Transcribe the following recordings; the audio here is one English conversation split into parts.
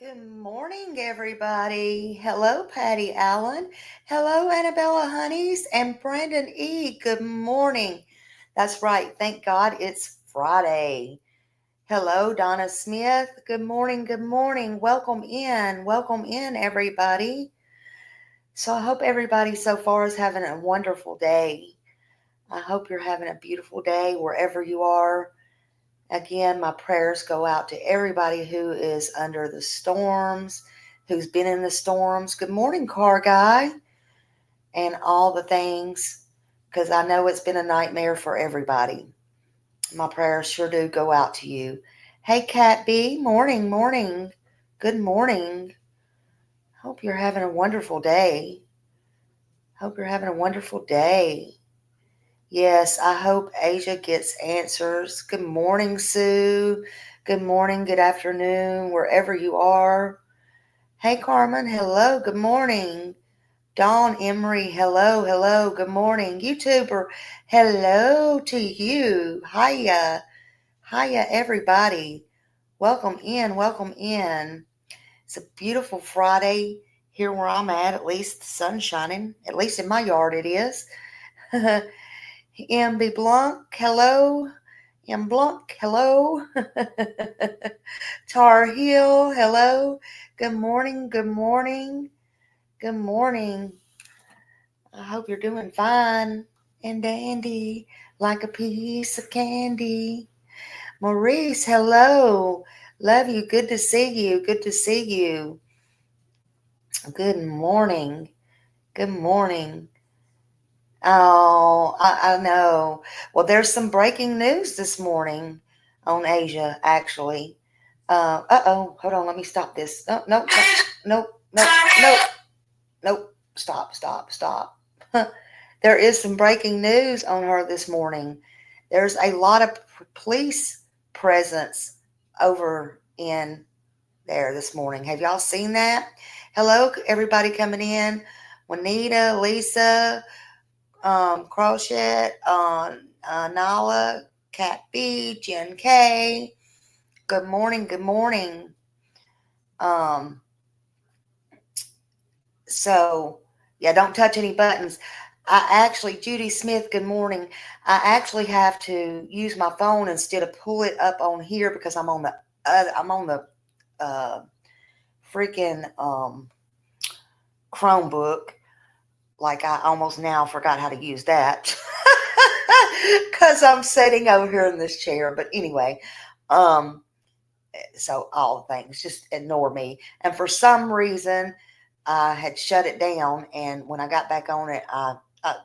Good morning, everybody. Hello, Patty Allen. Hello, Annabella Honeys and Brandon E. Good morning. That's right. Thank God it's Friday. Hello, Donna Smith. Good morning. Good morning. Welcome in. Welcome in, everybody. So I hope everybody so far is having a wonderful day. I hope you're having a beautiful day wherever you are. Again, my prayers go out to everybody who is under the storms, who's been in the storms. Good morning, car guy, and all the things, because I know it's been a nightmare for everybody. My prayers sure do go out to you. Hey, Cat B, morning, morning. Good morning. Hope you're having a wonderful day. Hope you're having a wonderful day. Yes, I hope Asia gets answers. Good morning, Sue. Good morning, good afternoon, wherever you are. Hey, Carmen. Hello. Good morning. Dawn Emery. Hello. Hello. Good morning. YouTuber. Hello to you. Hiya. Hiya, everybody. Welcome in. Welcome in. It's a beautiful Friday here where I'm at least the sun's shining. At least in my yard it is. MB Blanc, hello. M Blanc, hello. Tar Heel, hello. Good morning, good morning, good morning. I hope you're doing fine and dandy like a piece of candy. Maurice, hello. Love you. Good to see you. Good to see you. Good morning. Good morning. Oh, I know. Well, there's some breaking news this morning on Asia, actually. Uh-oh, hold on, let me stop this. No, no, no, no, no, no, no. Stop, stop, stop. There is some breaking news on her this morning. There's a lot of police presence over in there this morning. Have y'all seen that? Hello, everybody coming in. Juanita, Lisa, Crochet, Nala, Cat B, Jen K. Good morning, good morning. Um, so yeah, don't touch any buttons. Judy Smith, good morning. I actually have to use my phone instead of pull it up on here because I'm on the uh, freaking Chromebook. Like I almost now forgot how to use that. Because I'm sitting over here in this chair. But anyway, um, so all the things, just ignore me. And for some reason, I had shut it down. And when I got back on it, I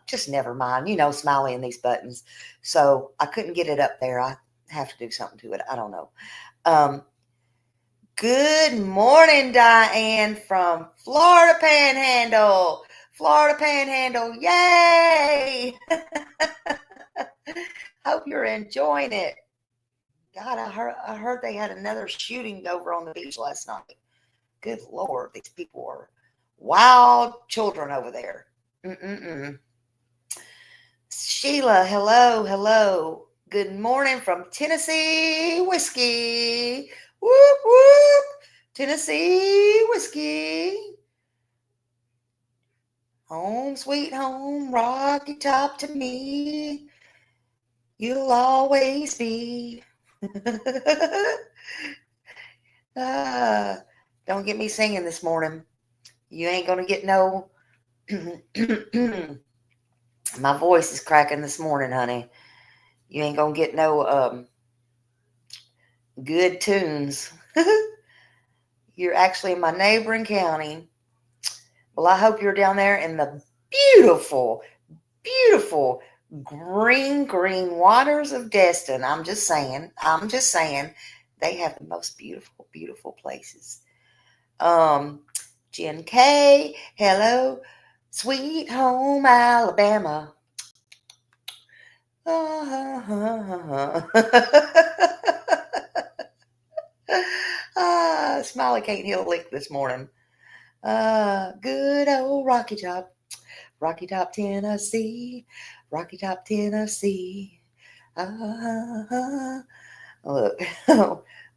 just never mind, Smiley and these buttons. So I couldn't get it up there. I have to do something to it. I don't know. Um, Good morning, Diane from Florida Panhandle. Florida Panhandle, yay! Hope you're enjoying it. God, I heard they had another shooting over on the beach last night. Good Lord, these people are wild children over there. Mm-mm-mm. Sheila, hello, hello. Good morning from Tennessee Whiskey. Whoop, whoop. Tennessee Whiskey. Home, sweet home, rocky top to me. You'll always be. ah, don't get me singing this morning. You ain't going to get no. My voice is cracking this morning, honey. You ain't going to get no good tunes. You're actually in my neighboring county. Well, I hope you're down there in the beautiful, beautiful green, green waters of Destin. I'm just saying. They have the most beautiful, beautiful places. Um, Jen K, hello, sweet home Alabama. Smiley can't heal a lick this morning. Good old Rocky Top, Tennessee, Rocky Top, Tennessee. Look,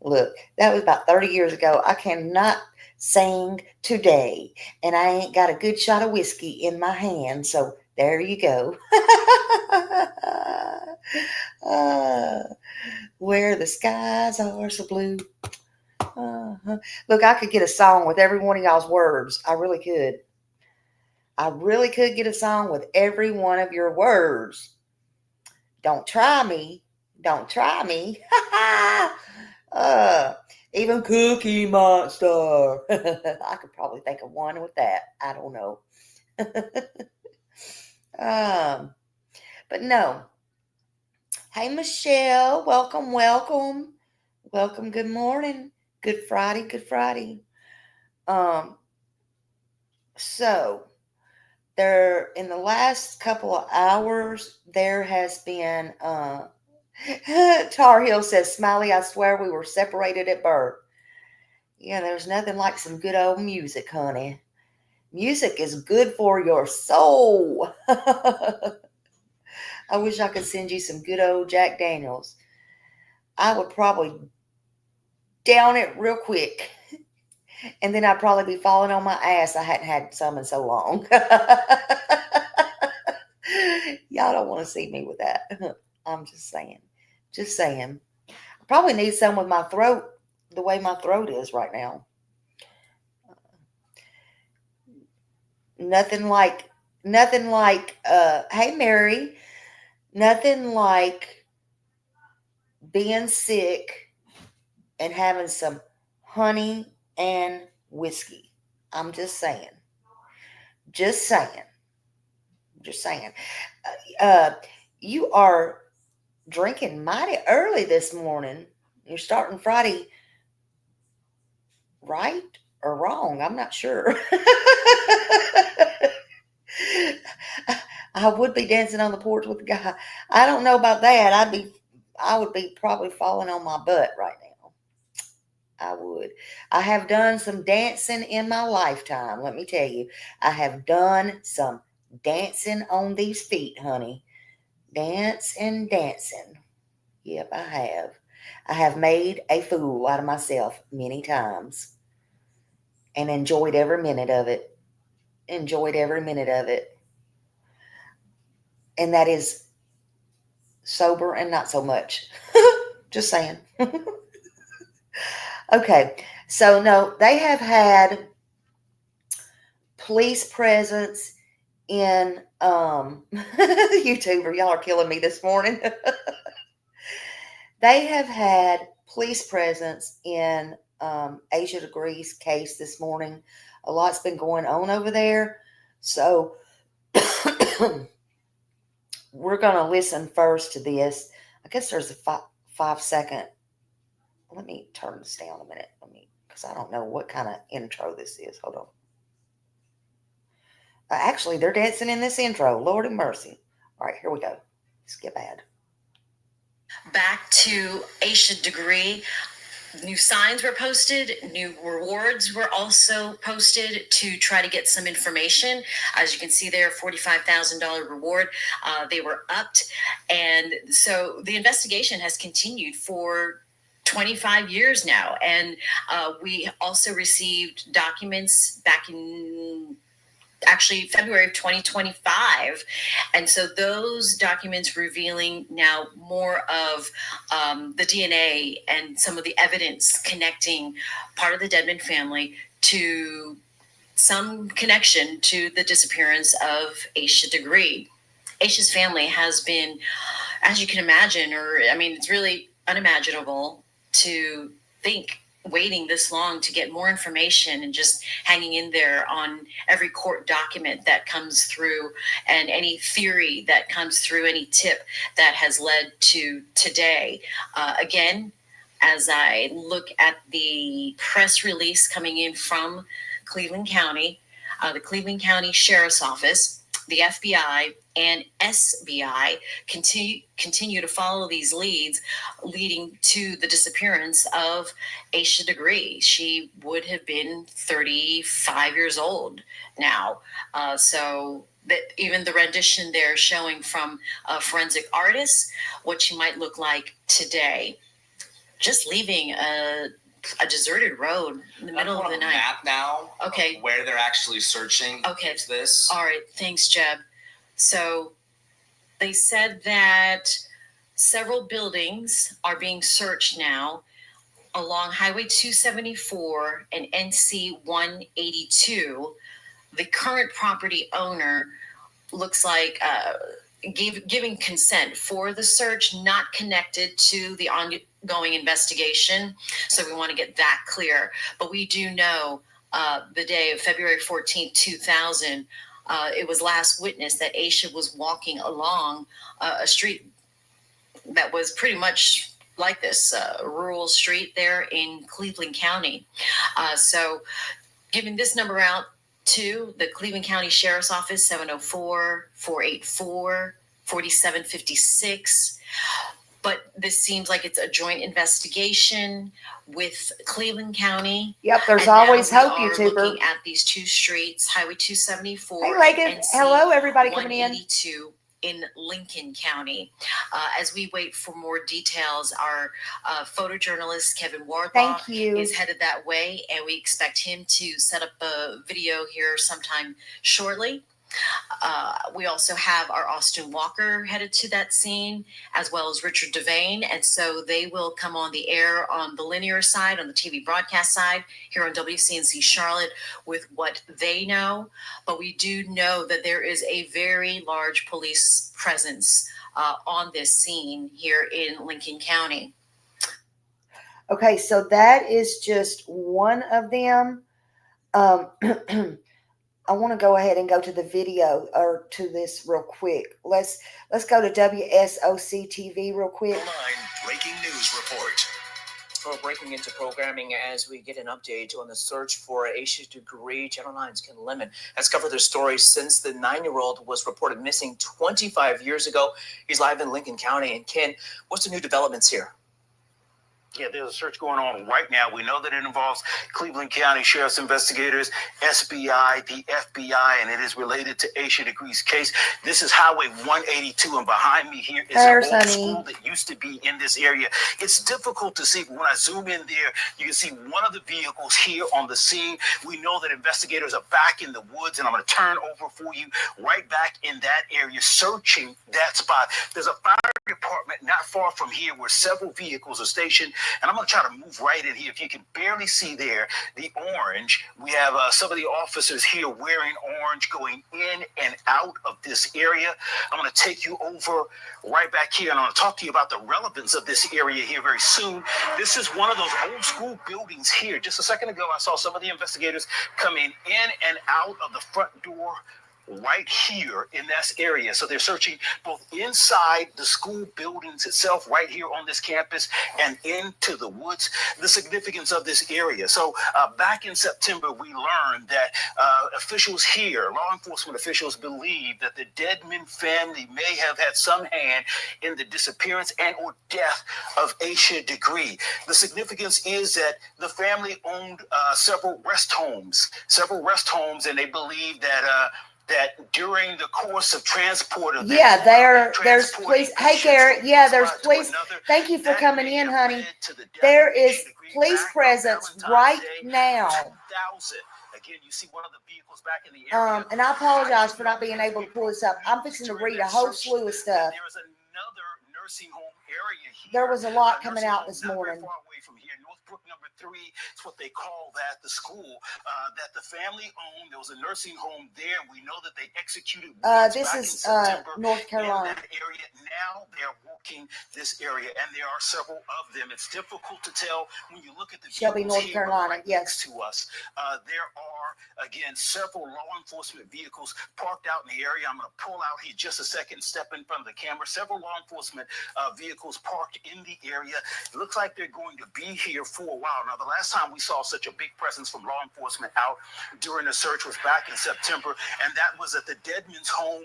Look, that was about 30 years ago. I cannot sing today, and I ain't got a good shot of whiskey in my hand, so there you go. uh, where the skies are so blue. Uh-huh. Look, I could get a song with every one of y'all's words. I really could. I really could get a song with every one of your words. Don't try me. Don't try me. uh, even Cookie Monster. I could probably think of one with that. I don't know. um, but no. Hey, Michelle. Welcome, welcome. Welcome. Good morning. Good Friday. Good Friday. Um, so there in the last couple of hours, there has been Tar Heel says, Smiley, I swear we were separated at birth. Yeah, there's nothing like some good old music, honey. Music is good for your soul. I wish I could send you some good old Jack Daniels. I would probably down it real quick. And then I'd probably be falling on my ass. I hadn't had some in so long. Y'all don't want to see me with that. I'm just saying. Just saying. I probably need some with my throat, the way my throat is right now. Nothing like, hey, Mary, nothing like being sick and having some honey and whiskey. I'm just saying. Just saying. Just saying. Uh, you are drinking mighty early this morning. You're starting Friday right or wrong. I'm not sure. I would be dancing on the porch with the guy. I don't know about that. I would be probably falling on my butt right now. I would. I have done some dancing in my lifetime. Let me tell you, I have done some dancing on these feet, honey. Dance and dancing. Yep, I have. I have made a fool out of myself many times and enjoyed every minute of it. Enjoyed every minute of it. And that is sober and not so much. Just saying. Okay, so no, they have had police presence in YouTuber. Y'all are killing me this morning. They have had police presence in Asia Degree's case this morning. A lot's been going on over there. So we're going to listen first to this. I guess there's a 5 second. Let me turn this down a minute. Because I don't know what kind of intro this is. Hold on. Actually, they're dancing in this intro. Lord have mercy. All right, here we go. Skip ad. Back to Asia Degree. New signs were posted, new rewards were also posted to try to get some information. As you can see there, $45,000 reward. They were upped. And so the investigation has continued for 25 years now. And we also received documents back in actually February of 2025. And so those documents revealing now more of the DNA and some of the evidence connecting part of the Dedmon family to some connection to the disappearance of Aisha Degree. Aisha's family has been, as you can imagine, it's really unimaginable to think waiting this long to get more information and just hanging in there on every court document that comes through and any theory that comes through, any tip that has led to today. Again, as I look at the press release coming in from Cleveland County, the Cleveland County Sheriff's Office, the FBI, and SBI continue to follow these leads, leading to the disappearance of Aisha Degree. She would have been 35 years old now. So that even the rendition there showing from a forensic artist what she might look like today. just leaving a deserted road in the middle of the night. Map now. Okay. Where they're actually searching. Okay. It's this. All right. Thanks, Jeb. So they said that several buildings are being searched now along Highway 274 and NC 182. The current property owner looks like giving consent for the search, not connected to the ongoing investigation. So we want to get that clear. But we do know the day of February 14th, 2000, it was last witnessed that Aisha was walking along a street that was pretty much like this rural street there in Cleveland County. So giving this number out to the Cleveland County Sheriff's Office, 704-484-4756. But this seems like it's a joint investigation with Cleveland County. Yep, there's And always now hope, we are YouTuber. looking at these two streets, Highway 274. Hey, Legan. and Hello, everybody coming in. 182 in Lincoln County. As we wait for more details, our photojournalist Kevin Warbaugh Thank you. is headed that way, and we expect him to set up a video here sometime shortly. We also have our Austin Walker headed to that scene, as well as Richard Devane. And so they will come on the air on the linear side, on the TV broadcast side, here on WCNC Charlotte with what they know. But we do know that there is a very large police presence on this scene here in Lincoln County. Okay, so that is just one of them. I want to go ahead and go to the video or to this real quick. Let's go to WSOC TV real quick. Breaking news report. We're breaking into programming as we get an update on the search for Aisha Degree. Channel 9's Ken Lemon has covered their story since the 9-year-old was reported missing 25 years ago. He's live in Lincoln County. And Ken, what's the new developments here? Yeah, there's a search going on right now. We know that it involves Cleveland County Sheriff's investigators, SBI, the FBI, and it is related to Aisha Degree's case. This is Highway 182, and behind me here is an old school that used to be in this area. It's difficult to see, but when I zoom in there, you can see one of the vehicles here on the scene. We know that investigators are back in the woods, and I'm going to turn over for you right back in that area, searching that spot. There's a fire department not far from here where several vehicles are stationed. And I'm going to try to move right in here. If you can barely see there, the orange, we have some of the officers here wearing orange going in and out of this area. I'm going to take you over right back here, and I'm going to talk to you about the relevance of this area here very soon. This is one of those old school buildings here. Just a second ago, I saw some of the investigators coming in and out of the front door right here in this area. So they're searching both inside the school buildings itself right here on this campus and into the woods. The significance of this area. So back in September, we learned that officials here, law enforcement officials, believe that the Dedmon family may have had some hand in the disappearance and or death of Aisha Degree. The significance is that the family owned several rest homes, and they believe that during the course of transport of there's police. Hey, Garrett. Yeah, there's police. Thank you for coming in, honey. There is police presence right now. Again, you see one of the vehicles back in the area. And I apologize for not being able to pull this up. I'm fixing to read a whole slew of stuff. There is another nursing home area here. There was a lot coming out this morning. Far away from here, Northbrook number 3. It's what they call that. The school that the family owned. There was a nursing home there. We know that they executed. This is North Carolina. In that area. Now they're walking this area, and there are several of them. It's difficult to tell when you look at the Shelby, North Carolina. Right next to us. There are again several law enforcement vehicles parked out in the area. I'm going to pull out here just a second, step in front of the camera. Several law enforcement vehicles parked in the area. It looks like they're going to be here for a while. Now, the last time we saw such a big presence from law enforcement out during the search was back in September, and that was at the Deadman's home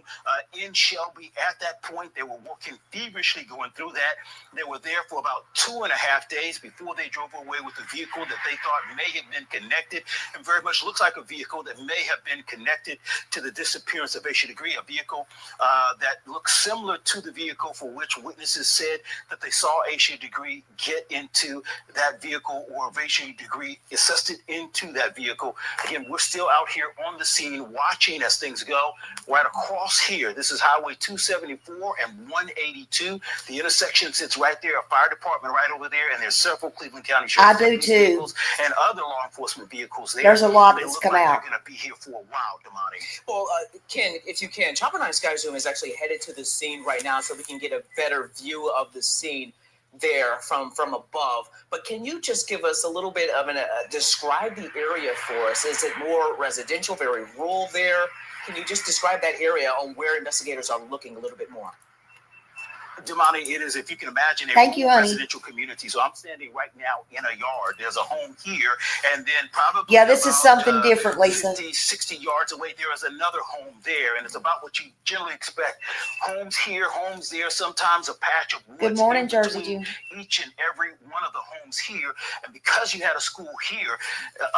in Shelby. At that point, they were working feverishly going through that. They were there for about 2.5 days before they drove away with a vehicle that they thought may have been connected, and very much looks like a vehicle that may have been connected to the disappearance of Aisha Degree, a vehicle that looks similar to the vehicle for which witnesses said that they saw Aisha Degree get into that vehicle, or Aisha Degree assisted into that vehicle. Again, we're still out here on the scene watching as things go. Right across here, this is Highway 274 and 182. The intersection sits right there, a fire department right over there, and there's several Cleveland County I Sheriff's do Deputies too. vehicles and other law enforcement vehicles there. There's a lot They that's look come like out. they're going to be here for a while, Damani. Well, Ken, if you can, Chopper 9 Sky Zoom is actually headed to the scene right now so we can get a better view of the scene there from above. But can you just give us a little bit of describe the area for us? Is it more residential, very rural there? Can you just describe that area on where investigators are looking a little bit more? Damani, it is, if you can imagine, a Thank you, rural honey. residential community. So I'm standing right now in a yard. There's a home here, and then probably Yeah, this is about, something different, Lisa. 50, 60 yards away, there is another home there, and it's about what you generally expect. Homes here, homes there, sometimes a patch of woods. Good morning, in Jersey between Jew. each and every one of the homes here. And because you had a school here,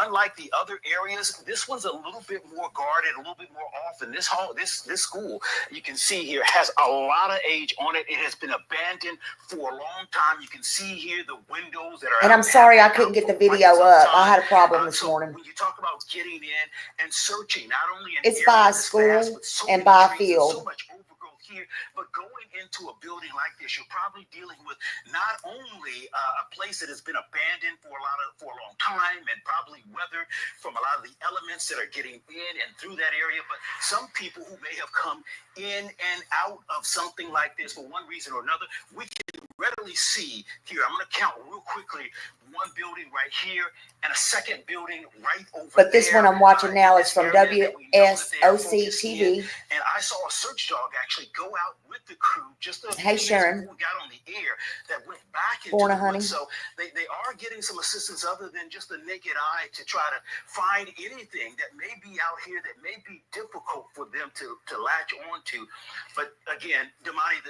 unlike the other areas, this one's a little bit more guarded, a little bit more off. And this home, this school, you can see here, has a lot of age on it. It has been abandoned for a long time. You can see here the windows that are. And I'm sorry I couldn't get the video up. I had a problem this So morning. when you talk about getting in and searching, not only an It's area by a this school vast with so and many by a trees and field. so much overgrowth here, but going into a building like this, you're probably dealing with not only a place that has been abandoned for a long time, and probably weathered from a lot of the elements that are getting in and through that area, but some people who may have come in and out of something like this for one reason or another. We can readily see here. I'm going to count real quickly. One building right here and a second building right over there. But this one I'm watching now is from this area that we know that they are WSOC focused in. TV. And I saw a search dog actually go out with the crew just a few Hey, minutes Sharon. before we got on the air, that went back into Borna, the honey. woods. So they are getting some assistance other than just the naked eye to try to find anything that may be out here that may be difficult for them to latch onto. But again, Damani,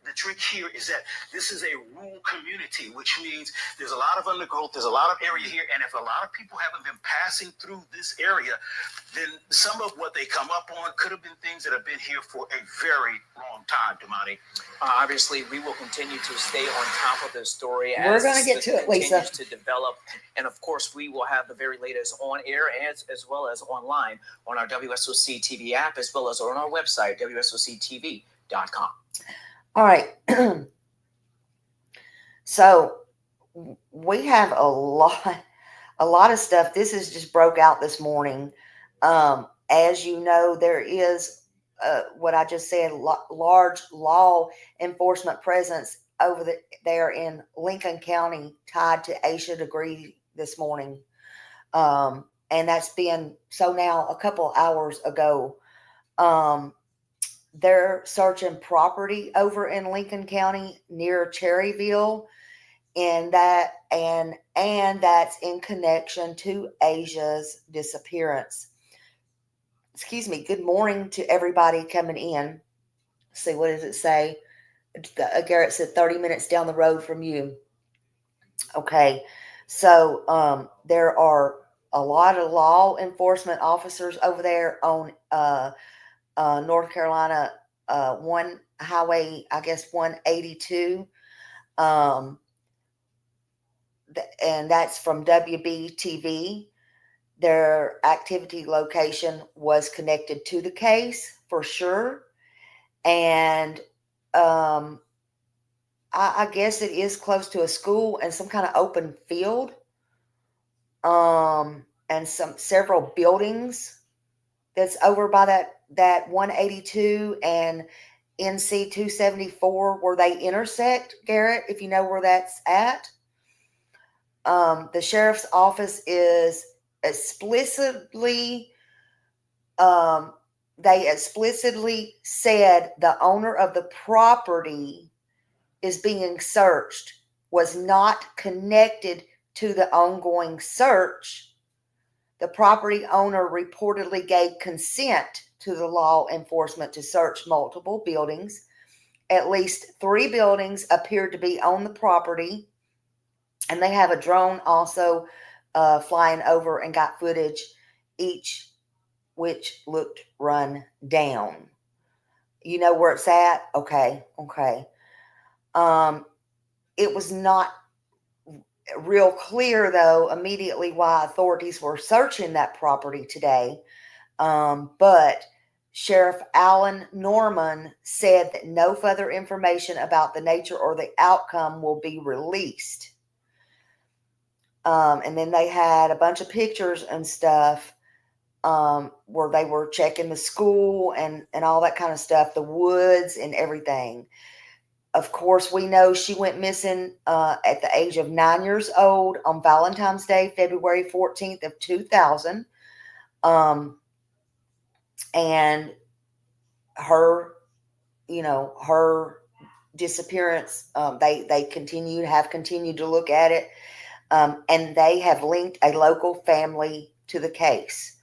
the trick here is that this is a rural community, which means there's a lot of undergrowth, there's a lot of area here, and if a lot of people haven't been passing through this area, then some of what they come up on could have been things that have been here for a very long time, Damani. Obviously, we will continue to stay on top of this story We're as gonna get it to it, Lisa. continues to develop. And of course, we will have the very latest on air as well as online on our WSOC TV app, as well as on our website, WSOCTV.com. All right. So we have a lot of stuff. This is just broke out this morning. As you know, there is what I just said, large law enforcement presence over there in Lincoln County tied to Aisha Degree this morning. And that's been so now a couple hours ago. They're searching property over in Lincoln County near Cherryville, and that's in connection to Asia's disappearance. Excuse me. Good morning to everybody coming in. Let's see, what does it say? Garrett said 30 minutes down the road from you. Okay. So there are a lot of law enforcement officers over there on North Carolina, one highway, I guess 182. And that's from WBTV. Their activity location was connected to the case for sure. And I guess it is close to a school and some kind of open field. And several buildings that's over by that 182 and NC 274 where they intersect, Garrett, if you know where that's at. The sheriff's office is explicitly, they explicitly said the owner of the property is being searched was not connected to the ongoing search, the property owner reportedly gave consent to the law enforcement to search multiple buildings. At least 3 buildings appeared to be on the property, and they have a drone also flying over and got footage, each which looked run down. You know where it's at? Okay. It was not real clear, though, immediately why authorities were searching that property today. But Sheriff Alan Norman said that no further information about the nature or the outcome will be released. And then they had a bunch of pictures and stuff where they were checking the school and all that kind of stuff, the woods and everything. Of course, we know she went missing at the age of 9 years old on Valentine's Day, February 14th of 2000. And her disappearance, they have continued to look at it. And they have linked a local family to the case.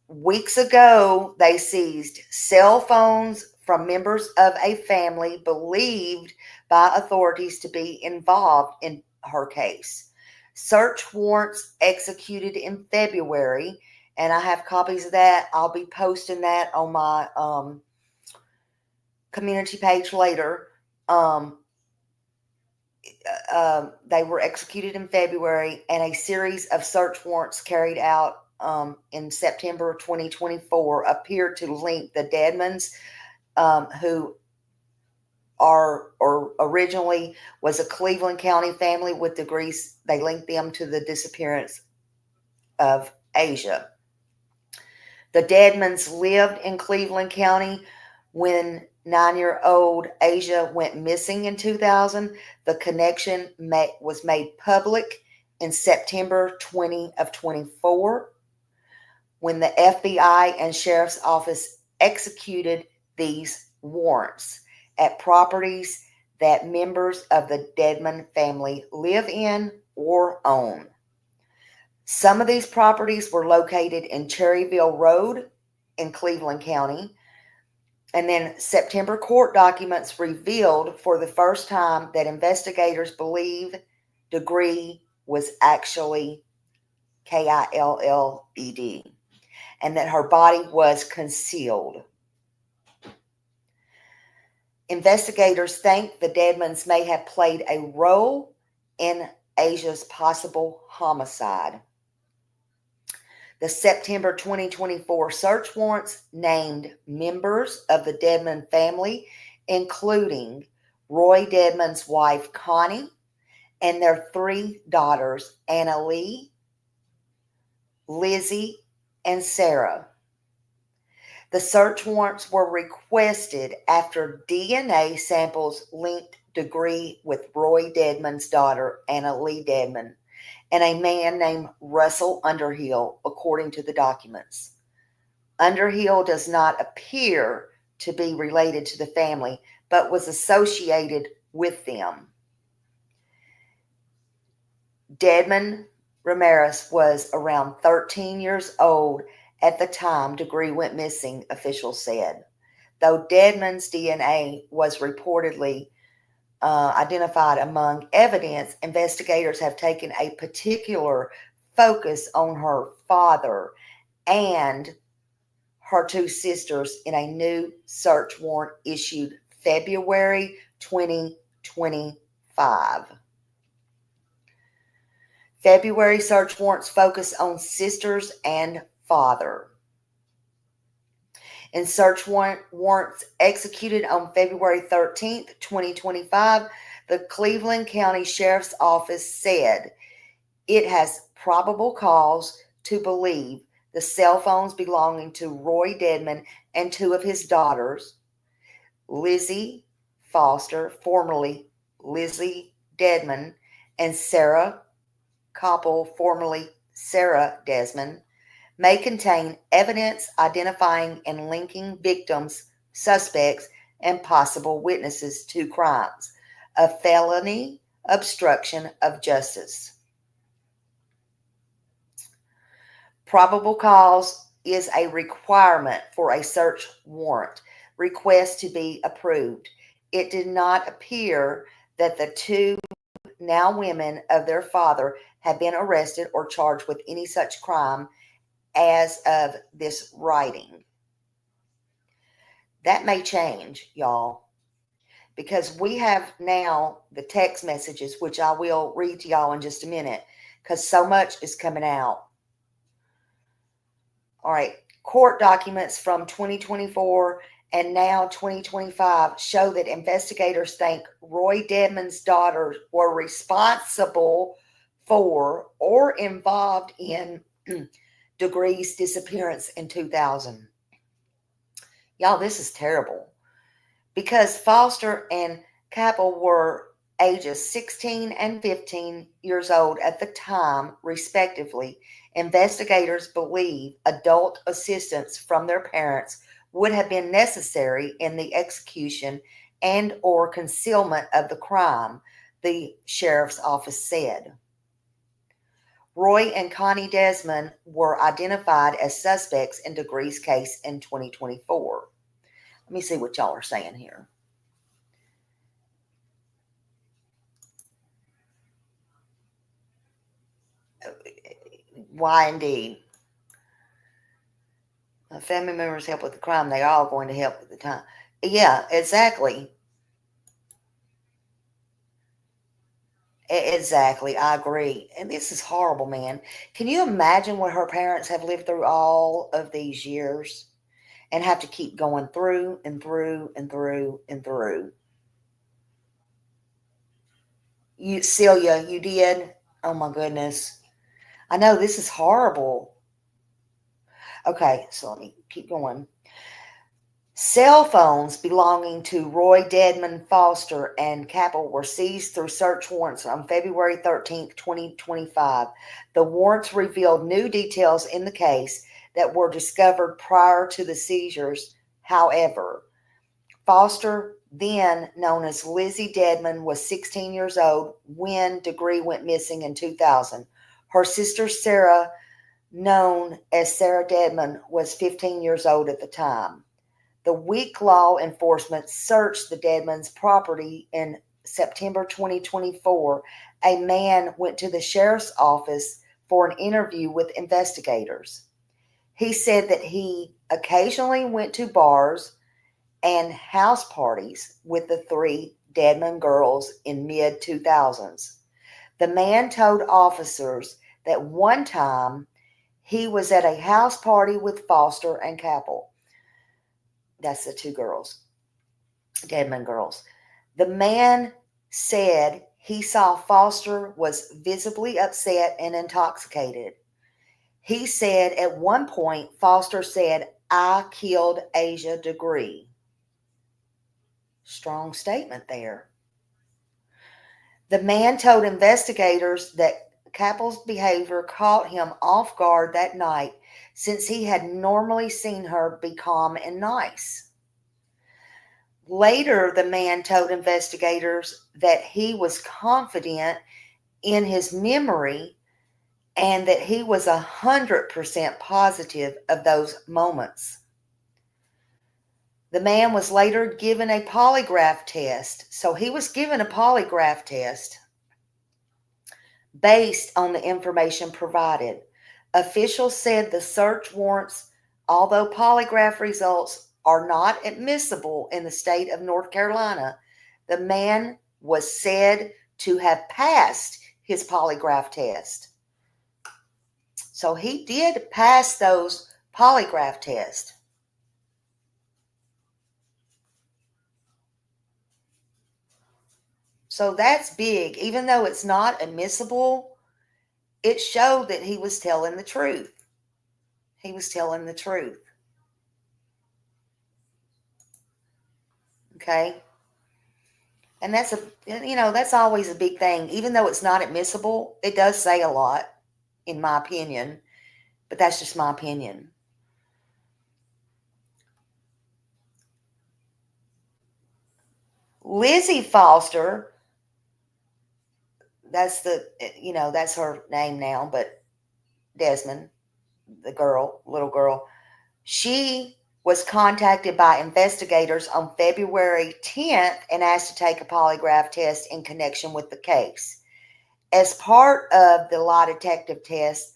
Weeks ago, they seized cell phones from members of a family believed by authorities to be involved in her case. Search warrants executed in February, and I have copies of that. I'll be posting that on my community page later. They were executed in February, and a series of search warrants carried out in September 2024 appeared to link the Dedmons, who originally was a Cleveland County family with degrees. They linked them to the disappearance of Asia. The Dedmons lived in Cleveland County when 9-year-old Asia went missing in 2000. The connection was made public in September 2024 when the FBI and Sheriff's Office executed these warrants at properties that members of the Dedmon family live in or own. Some of these properties were located in Cherryville Road in Cleveland County. And then September court documents revealed for the first time that investigators believe Degree was actually Killed, and that her body was concealed. Investigators think the Dedmons may have played a role in Asia's possible homicide. The September 2024 search warrants named members of the Dedmon family, including Roy Dedmon's wife, Connie, and their 3 daughters, Anna Lee, Lizzie, and Sarah. The search warrants were requested after DNA samples linked Degree with Roy Dedmon's daughter, Anna Lee Dedmon, and a man named Russell Underhill, according to the documents. Underhill does not appear to be related to the family, but was associated with them. Dedmon Ramirez was around 13 years old at the time Degree went missing, officials said. Though Dedmon's DNA was reportedly identified among evidence, investigators have taken a particular focus on her father and her 2 sisters in a new search warrant issued February 2025. February search warrants focus on sisters and father. In search warrants executed on February 13th, 2025, the Cleveland County Sheriff's Office said it has probable cause to believe the cell phones belonging to Roy Dedmon and 2 of his daughters, Lizzie Foster, formerly Lizzie Dedmon, and Sarah Koppel, formerly Sarah Desmond, may contain evidence identifying and linking victims, suspects, and possible witnesses to crimes of felony obstruction of justice. Probable cause is a requirement for a search warrant request to be approved. It did not appear that the two now women of their father have been arrested or charged with any such crime as of this writing. That may change, y'all, because we have now the text messages, which I will read to y'all in just a minute, because so much is coming out. All right, court documents from 2024 and now 2025 show that investigators think Roy Dedmon's daughters were responsible for or involved in Degree's disappearance in 2000. Y'all, this is terrible. Because Foster and Capel were ages 16 and 15 years old at the time, respectively, investigators believe adult assistance from their parents would have been necessary in the execution and or concealment of the crime, the sheriff's office said. Roy and Connie Desmond were identified as suspects in Degree's case in 2024. Let me see what y'all are saying here. Why indeed? Family members help with the crime. They are all going to help with the time. Yeah, exactly. Exactly. I agree. And this is horrible, man. Can you imagine what her parents have lived through all of these years and have to keep going through and through and through and through? You, Celia, you did? Oh my goodness. I know this is horrible. Okay, so let me keep going. Cell phones belonging to Roy Dedmon Foster and Capel were seized through search warrants on February 13th, 2025. The warrants revealed new details in the case that were discovered prior to the seizures. However, Foster, then known as Lizzie Dedmon, was 16 years old when Degree went missing in 2000. Her sister Sarah, known as Sarah Dedmon, was 15 years old at the time. The weak law enforcement searched the Dedmon's property in September 2024. A man went to the sheriff's office for an interview with investigators. He said that he occasionally went to bars and house parties with the three Dedmon girls in mid-2000s. The man told officers that one time he was at a house party with Foster and Capel. That's the two girls, Dedmon girls. The man said he saw Foster was visibly upset and intoxicated. He said at one point, Foster said, "I killed Asia Degree." Strong statement there. The man told investigators that Capel's behavior caught him off guard that night, since he had normally seen her be calm and nice. Later, the man told investigators that he was confident in his memory and that he was 100% positive of those moments. The man was later given a polygraph test. So he was given a polygraph test based on the information provided. Officials said the search warrants, although polygraph results are not admissible in the state of North Carolina, the man was said to have passed his polygraph test. So he did pass those polygraph tests. So that's big. Even though it's not admissible, it showed that he was telling the truth. He was telling the truth. Okay? And that's that's always a big thing. Even though it's not admissible, it does say a lot, in my opinion. But that's just my opinion. Lizzie Foster, that's that's her name now, but Desmond. the little girl, she was contacted by investigators on February 10th and asked to take a polygraph test in connection with the case. As part of the lie detective test,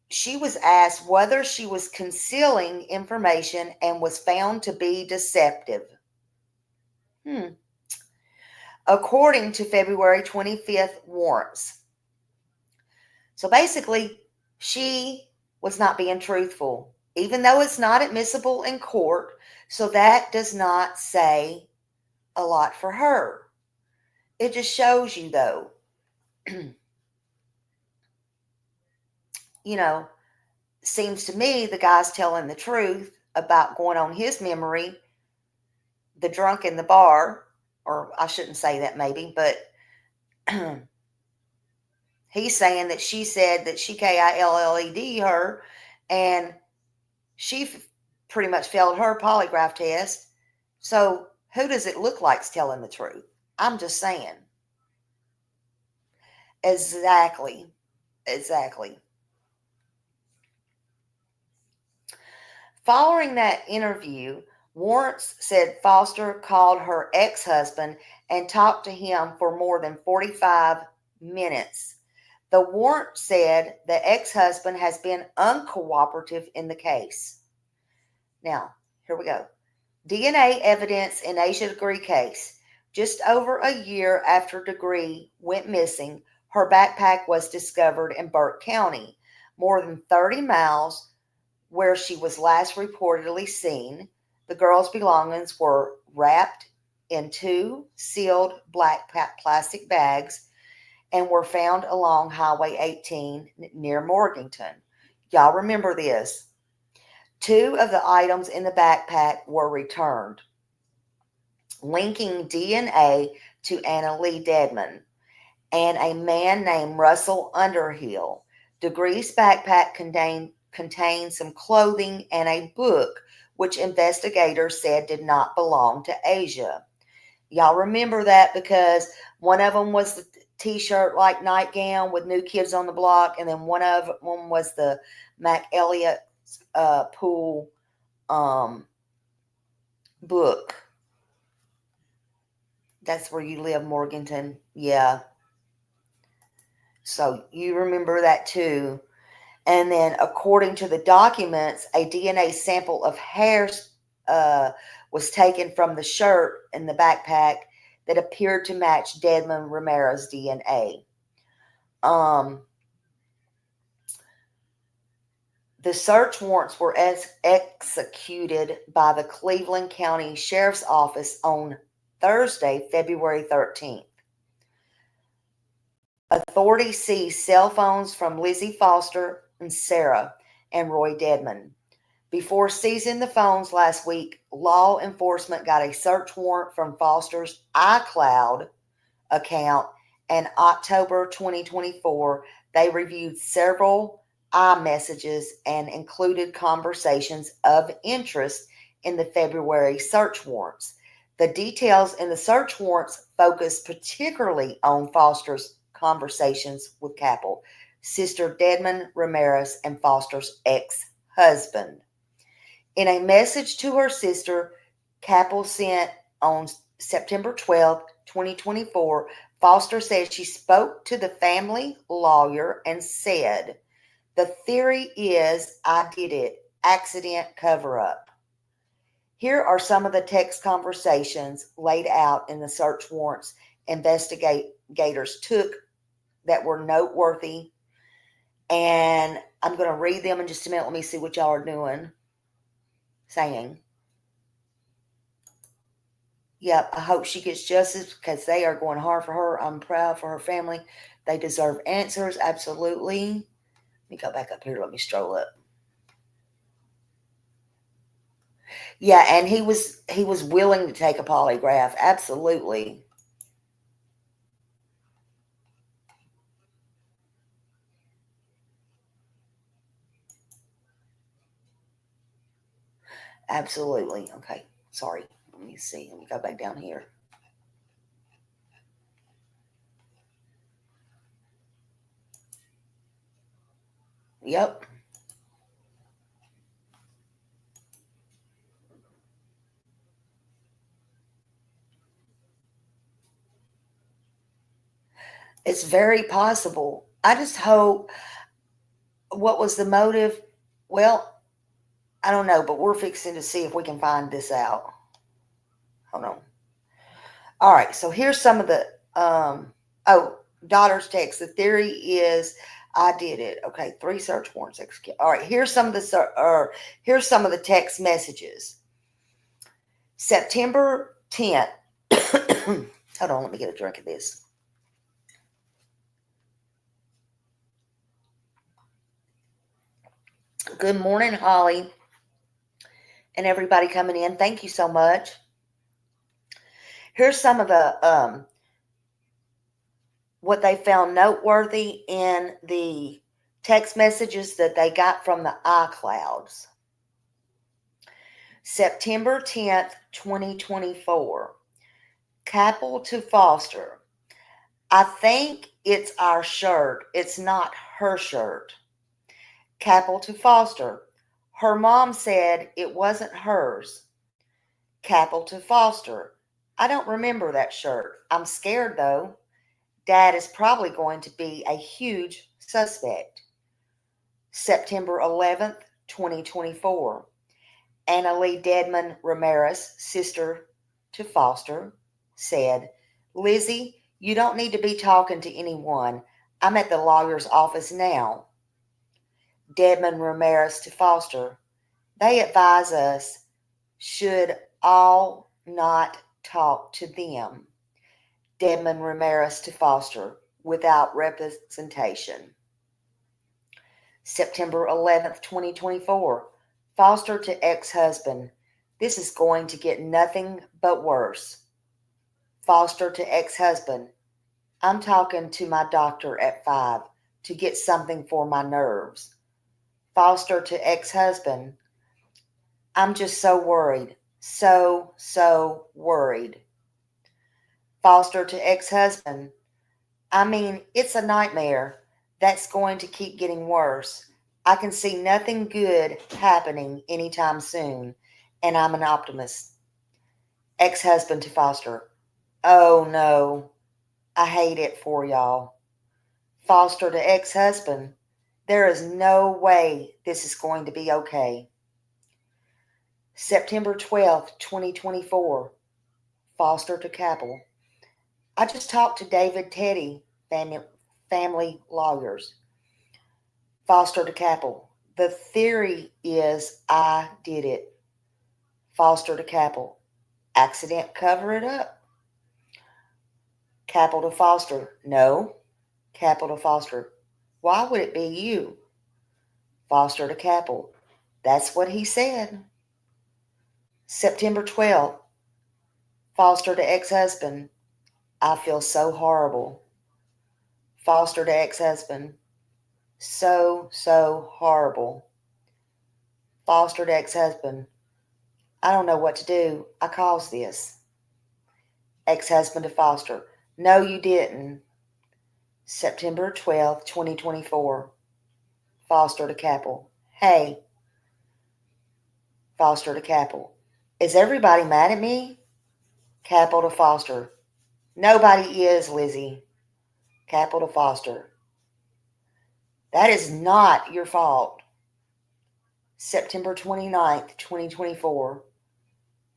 she was asked whether she was concealing information and was found to be deceptive. According to February 25th warrants. So basically, she was not being truthful, even though it's not admissible in court. So that does not say a lot for her. It just shows you, though, seems to me the guy's telling the truth about going on his memory, the drunk in the bar, or I shouldn't say that maybe, but he's saying that she said that she killed her, and she pretty much failed her polygraph test. So who does it look like's telling the truth? I'm just saying. Exactly. Following that interview, warrants said Foster called her ex-husband and talked to him for more than 45 minutes. The warrant said the ex-husband has been uncooperative in the case. Now, here we go. DNA evidence in Asia Degree case. Just over a year after Degree went missing, her backpack was discovered in Burke County, more than 30 miles where she was last reportedly seen. The girl's belongings were wrapped in 2 sealed black plastic bags and were found along Highway 18 near Morganton. Y'all remember this. 2 of the items in the backpack were returned, linking DNA to Anna Lee Dedmon and a man named Russell Underhill. Degree's backpack contained some clothing and a book, which investigators said did not belong to Asia. Y'all remember that because one of them was the t-shirt like nightgown with New Kids on the Block, and then one of them was the Mac Elliott Pool book. That's Where You Live, Morganton. Yeah. So you remember that too. And then, according to the documents, a DNA sample of hair was taken from the shirt in the backpack that appeared to match Dedmon Ramirez's DNA. The search warrants were executed by the Cleveland County Sheriff's Office on Thursday, February 13th. Authorities seized cell phones from Lizzie Foster and Sarah and Roy Dedmon. Before seizing the phones last week, law enforcement got a search warrant from Foster's iCloud account. In October 2024, they reviewed several iMessages and included conversations of interest in the February search warrants. The details in the search warrants focus particularly on Foster's conversations with Capel, Sister Dedmon Ramirez, and Foster's ex-husband. In a message to her sister, Capel sent on September 12, 2024, Foster said she spoke to the family lawyer and said, "The theory is I did it, accident cover-up." Here are some of the text conversations laid out in the search warrants investigators took that were noteworthy. And I'm going to read them in just a minute. Let me see what y'all are saying. Yep, I hope she gets justice because they are going hard for her. I'm proud for her family. They deserve answers, absolutely. Let me go back up here. Let me stroll up. Yeah, and he was willing to take a polygraph, absolutely. Absolutely. Okay, sorry. Let me see. Let me go back down here. Yep. It's very possible. I just hope. What was the motive? Well, I don't know, but we're fixing to see if we can find this out. Hold on. All right, so here's some of the daughter's text. The theory is I did it. Okay, 3 search warrants executed. All right, here's some of the text messages. September 10th. Hold on, let me get a drink of this. Good morning, Holly, and everybody coming in. Thank you so much. Here's some of the what they found noteworthy in the text messages that they got from the iClouds. September 10th, 2024. Capel to Foster. I think it's our shirt. It's not her shirt. Capel to Foster. Her mom said it wasn't hers. Capel to Foster. I don't remember that shirt. I'm scared though. Dad is probably going to be a huge suspect. September 11th, 2024. Annalie Dedman Ramirez, sister to Foster, said, Lizzie, you don't need to be talking to anyone. I'm at the lawyer's office now. Dedman Ramirez to Foster. They advise us should all not talk to them. Dedman Ramirez to Foster without representation. September 11th, 2024. Foster to ex-husband. This is going to get nothing but worse. Foster to ex-husband. I'm talking to my doctor at 5 to get something for my nerves. Foster to ex-husband. I'm just so worried. So worried. Foster to ex-husband. I mean, it's a nightmare. That's going to keep getting worse. I can see nothing good happening anytime soon, and I'm an optimist. Ex-husband to Foster. Oh no, I hate it for y'all. Foster to ex-husband. There is no way this is going to be okay. September 12th, 2024. Foster to Capel. I just talked to David Teddy, family lawyers. Foster to Capel. The theory is I did it. Foster to Capel. Accident, cover it up. Capel to Foster. No. Capel to Foster. Why would it be you? Foster to Capel. That's what he said. September 12th. Foster to ex-husband. I feel so horrible. Foster to ex-husband. So horrible. Foster to ex-husband. I don't know what to do. I caused this. Ex-husband to Foster. No, you didn't. September 12th, 2024. Foster to Capel. Hey. Foster to Capel. Is everybody mad at me? Capel to Foster. Nobody is, Lizzie. Capel to Foster. That is not your fault. September 29th, 2024.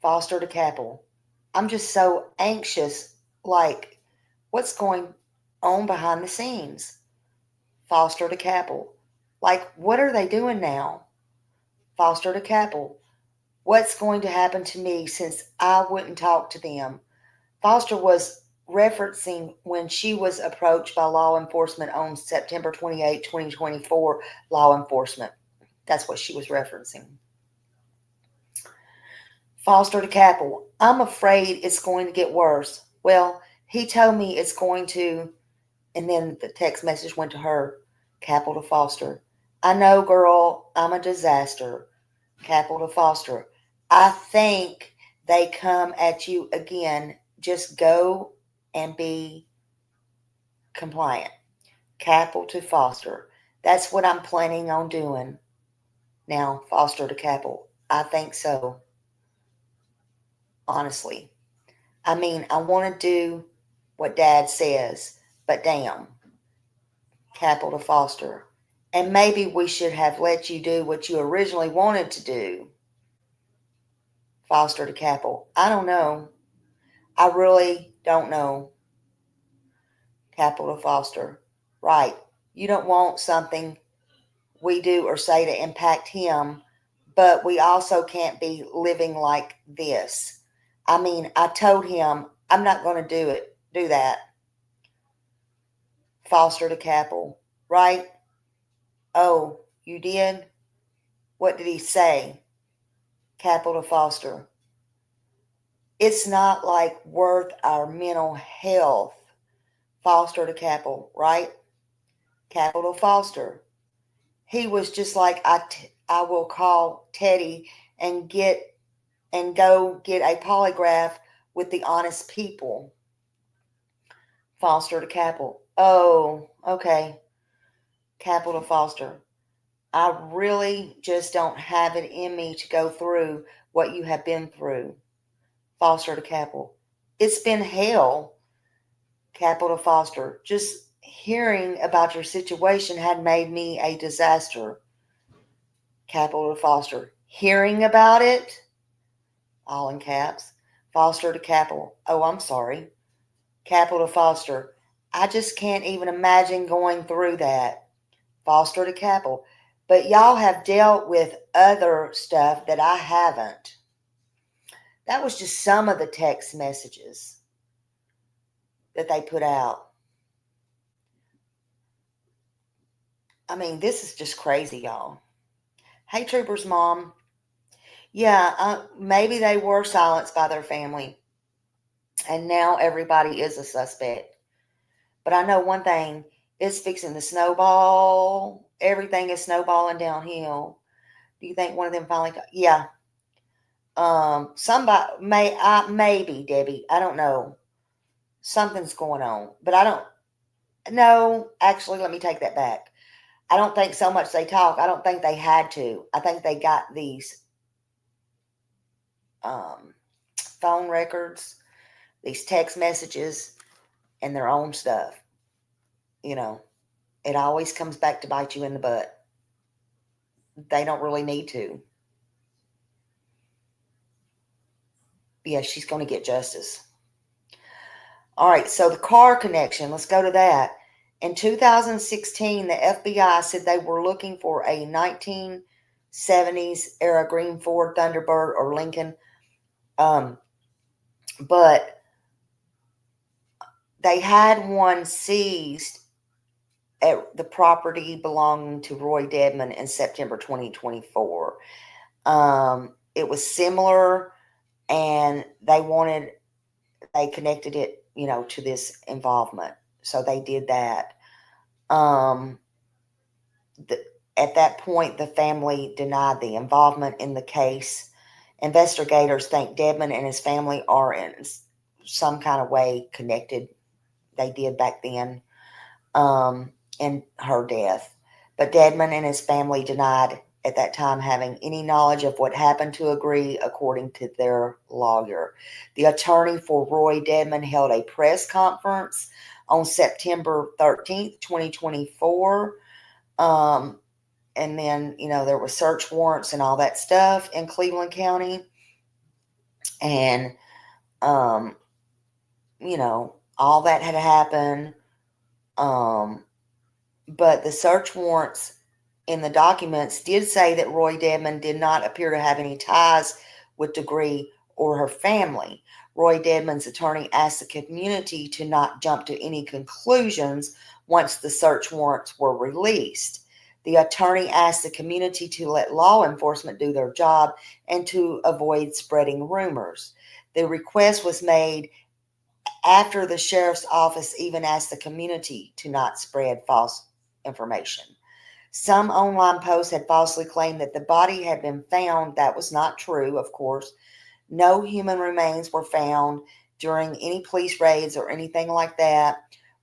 Foster to Capel. I'm just so anxious, like, what's going on behind the scenes? Foster to Capel. Like, what are they doing now? Foster to Capel. What's going to happen to me since I wouldn't talk to them? Foster was referencing when she was approached by law enforcement on September 28, 2024, law enforcement. That's what she was referencing. Foster to Capel. I'm afraid it's going to get worse. Well, he told me it's going to, and then the text message went to her. Capel to Foster. I know, girl, I'm a disaster. Capel to Foster. I think they come at you again. Just go and be compliant. Capel to Foster. That's what I'm planning on doing. Now, Foster to Capel. I think so. Honestly. I mean, I want to do what Dad says, But damn, capital Foster. And maybe we should have let you do what you originally wanted to do. Foster to capital. I don't know. I really don't know. Capital Foster. Right. You don't want something we do or say to impact him, but we also can't be living like this. I mean, I told him I'm not going to do that. Foster to capital. Right? Oh, you did? What did he say? Capital Foster. It's not like worth our mental health. Foster to capital, right? Capital Foster. He was just like, I will call Teddy and go get a polygraph with the honest people. Foster to capital. Oh, okay. Capital Foster. I really just don't have it in me to go through what you have been through. Foster to capital. It's been hell. Capital Foster. Just hearing about your situation had made me a disaster. Capital Foster. Hearing about it, all in caps. Foster to capital. Oh, I'm sorry. Capital Foster. I just can't even imagine going through that. Foster to capital. But y'all have dealt with other stuff that I haven't. That was just some of the text messages that they put out. I mean, this is just crazy, y'all. Hey, Trooper's mom. Yeah, maybe they were silenced by their family. And now everybody is a suspect. But I know one thing. It's fixing to snowball. Everything is snowballing downhill. Do you think one of them finally... Yeah. Somebody... Maybe, Debbie. I don't know. Something's going on. But I don't... No, actually, let me take that back. I don't think so much they talk. I don't think they had to. I think they got these phone records, these text messages, and their own stuff. You know, it always comes back to bite you in the butt. They don't really need to. Yeah, she's going to get justice. All right, so the car connection, let's go to that. In 2016, the FBI said they were looking for a 1970s era green Ford Thunderbird or Lincoln. But they had one seized at the property belonging to Roy Dedmon in September 2024. It was similar, and they connected it, to this involvement. So they did that. At that point, the family denied the involvement in the case. Investigators think Dedmon and his family are in some kind of way connected. They did back then, in her death. But Dedmon and his family denied at that time having any knowledge of what happened to Agree, according to their lawyer. The attorney for Roy Dedmon held a press conference on September 13th, 2024. And then, there were search warrants and all that stuff in Cleveland County. And, all that had happened. But the search warrants in the documents did say that Roy Dedmon did not appear to have any ties with Degree or her family. Roy Dedmon's attorney asked the community to not jump to any conclusions once the search warrants were released. The attorney asked the community to let law enforcement do their job and to avoid spreading rumors. The request was made after the sheriff's office even asked the community to not spread false information. Some online posts had falsely claimed that the body had been found. That was not true, of course. No human remains were found during any police raids or anything like that.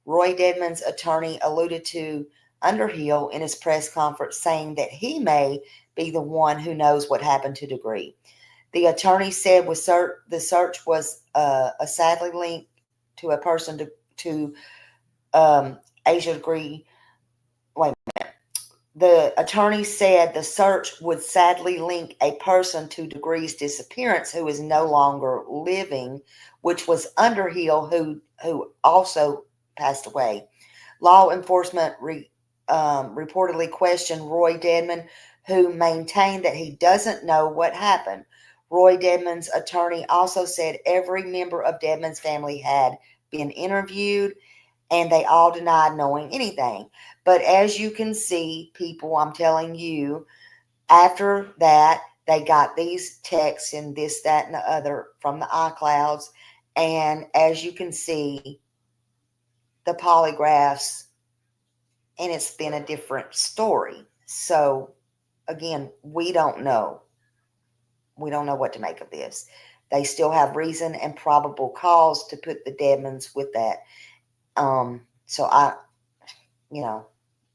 Roy Dedmon's attorney alluded to Underhill in his press conference, saying that he may be the one who knows what happened to Degree. The attorney said the search was sadly linked to a person to Asia Degree. Wait a minute. The attorney said the search would sadly link a person to Degree's disappearance who is no longer living, which was Underhill, who also passed away. Law enforcement reportedly questioned Roy Dedman, who maintained that he doesn't know what happened. Roy Dedman's attorney also said every member of Dedman's family had been interviewed, and they all denied knowing anything. But as you can see, people, I'm telling you, after that, they got these texts and this, that, and the other from the iClouds. And as you can see, the polygraphs, and it's been a different story. So, again, we don't know. We don't know what to make of this. They still have reason and probable cause to put the Dedmans with that. So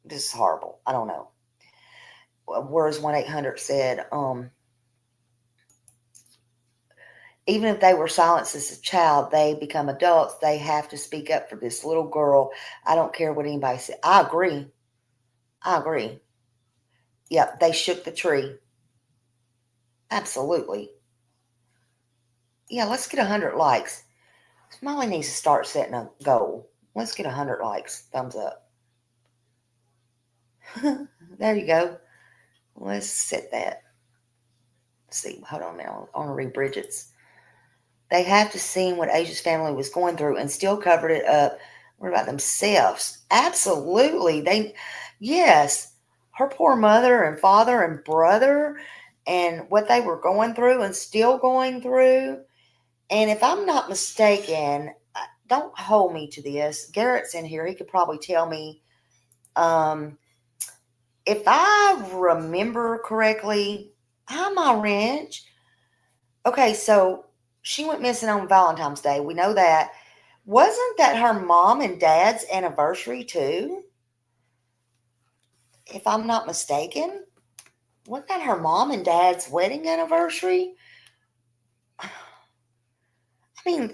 this is horrible. I don't know. Whereas 1-800 said, even if they were silenced as a child, they become adults. They have to speak up for this little girl. I don't care what anybody says. I agree. Yep, they shook the tree. Absolutely. Yeah, let's get 100 likes. Smiley needs to start setting a goal. Let's get 100 likes. Thumbs up. There you go. Let's set that. Let's see. Hold on now. I want to read Bridget's. They have to see what Asia's family was going through and still covered it up. What about themselves? Absolutely. Yes. Her poor mother and father and brother and what they were going through and still going through. And if I'm not mistaken, don't hold me to this. Garrett's in here. He could probably tell me. If I remember correctly, hi, my wrench. Okay, so she went missing on Valentine's Day. We know that. Wasn't that her mom and dad's anniversary too? If I'm not mistaken, wasn't that her mom and dad's wedding anniversary? I mean,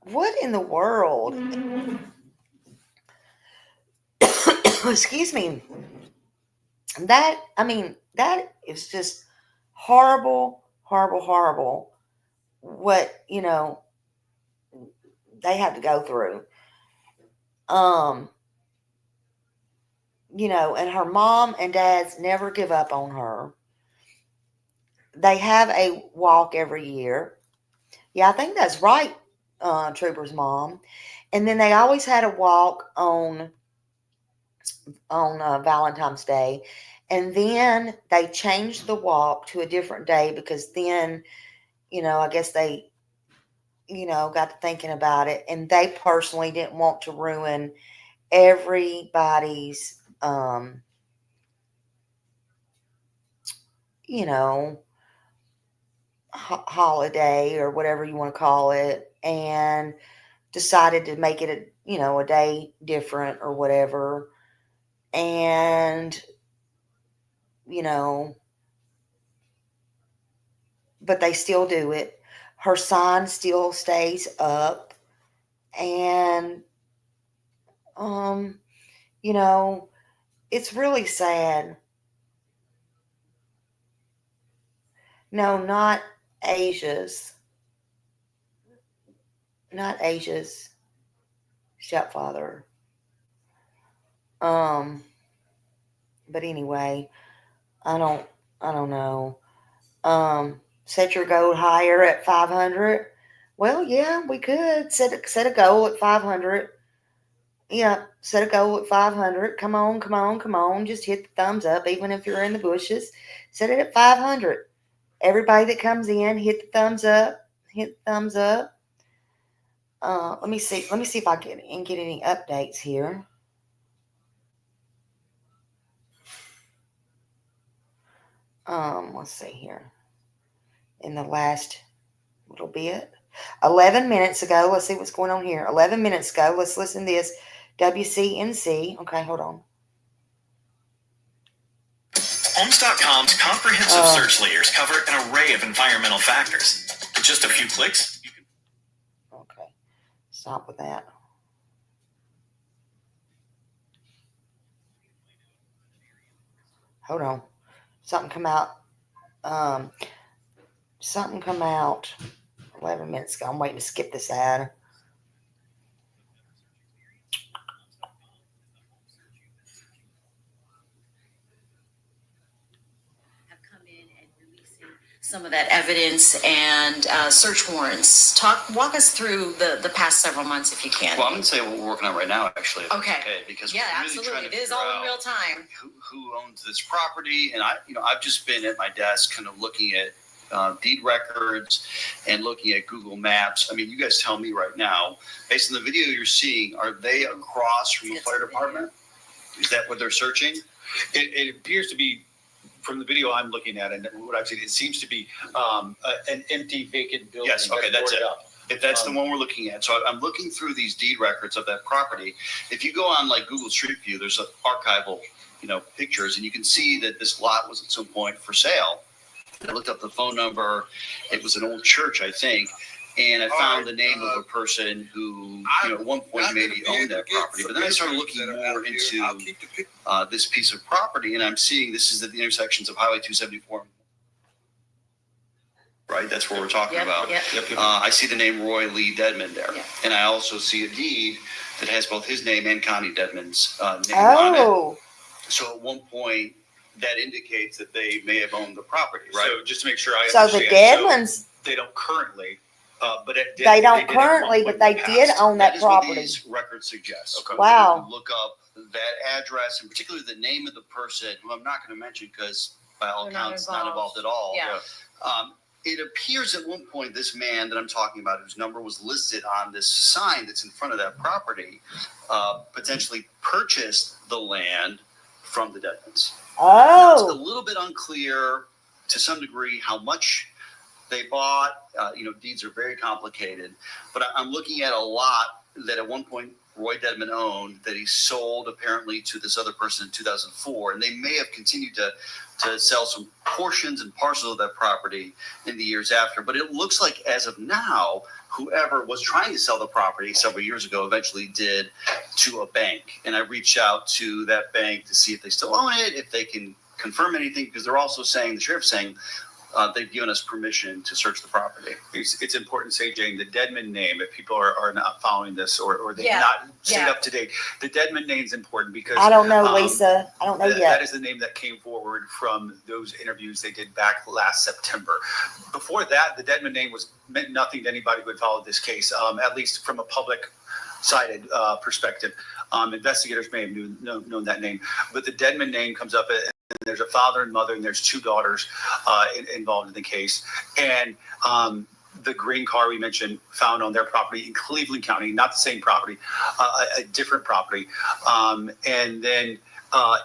what in the world? Excuse me. That is just horrible, horrible, horrible. What, they had to go through. And her mom and dad's never give up on her. They have a walk every year. Yeah, I think that's right, Trooper's mom. And then they always had a walk on Valentine's Day. And then they changed the walk to a different day because then, I guess they, got to thinking about it. And they personally didn't want to ruin everybody's, holiday or whatever you want to call it, and decided to make it a day different or whatever. And, but they still do it. Her sign still stays up. And, it's really sad. No, not Asia's stepfather. But anyway, I don't know. Set your goal higher at 500. Well, yeah, we could set a goal at 500. Yeah, set a goal at 500. Come on. Just hit the thumbs up, even if you're in the bushes. Set it at 500. Everybody that comes in, hit the thumbs up. Let me see if I can get any updates here. Let's see here. In the last little bit, 11 minutes ago, let's see what's going on here. 11 minutes ago, let's listen to this. WCNC. Okay, hold on. Homes.com's comprehensive search layers cover an array of environmental factors. With just a few clicks, you can... Okay, stop with that. Hold on. Something come out. Something come out 11 minutes ago. I'm waiting to skip this ad. Have come in and releasing some of that evidence and search warrants. Walk us through the past several months if you can. Well, I'm going to say what we're working on right now, actually. Okay. Because Yeah, we're really absolutely. trying to It is figure all in out real time. who owns this property, and I've just been at my desk, kind of looking at deed records and looking at Google Maps. I mean, you guys tell me right now, based on the video you're seeing, are they across from the fire department? Is that what they're searching? It appears to be, from the video I'm looking at and what I've seen, it seems to be an empty, vacant building. Yes, okay, that's it. boarded up. If that's the one we're looking at. So I'm looking through these deed records of that property. If you go on like Google Street View, there's archival, pictures, and you can see that this lot was at some point for sale. I looked up the phone number. It was an old church, I think. And I found the name of a person who, at one point maybe owned that property. But then I started looking more into this piece of property, and I'm seeing this is at the intersections of Highway 274. Right, that's what we're talking about. Yep. I see the name Roy Lee Dedman there. Yeah. And I also see a deed that has both his name and Connie Dedman's name on it. Oh, So at one point, that indicates that they may have owned the property, right? So just to make sure I so understand. the Deadmans, They don't currently, but it did, they don't did at one currently, point but in they the did past. own that is what property. these records suggest. Okay. Wow. You can look up that address and particularly the name of the person, who I'm not going to mention because by all They're not accounts not involved. involved at all. Yeah. It appears at one point this man that I'm talking about, whose number was listed on this sign that's in front of that property, potentially purchased the land from the Dedmans. Now, it's a Oh, little bit unclear to some degree how much they bought. Deeds are very complicated, but I'm looking at a lot that at one point Roy Dedman owned that he sold apparently to this other person in 2004, and they may have continued to sell some portions and parcels of that property in the years after. But it looks like as of now, whoever was trying to sell the property several years ago eventually did to a bank. And I reached out to that bank to see if they still own it, if they can confirm anything, because they're also saying, the sheriff's saying, they've given us permission to search the property. It's important to say, Jane, the Dedman name, if people are not following this or they've Yeah. not stayed Yeah. up to date, the Dedman name is important because I don't know, Lisa. I don't know that yet. is the name that came forward from those interviews they did back last September. Before that, the Dedman name meant nothing to anybody who had followed this case, at least from a public-sided perspective. Investigators may have known that name, but the Dedman name comes up. And there's a father and mother, and there's two daughters involved in the case. And the green car we mentioned found on their property in Cleveland County, not the same property, a different property. And then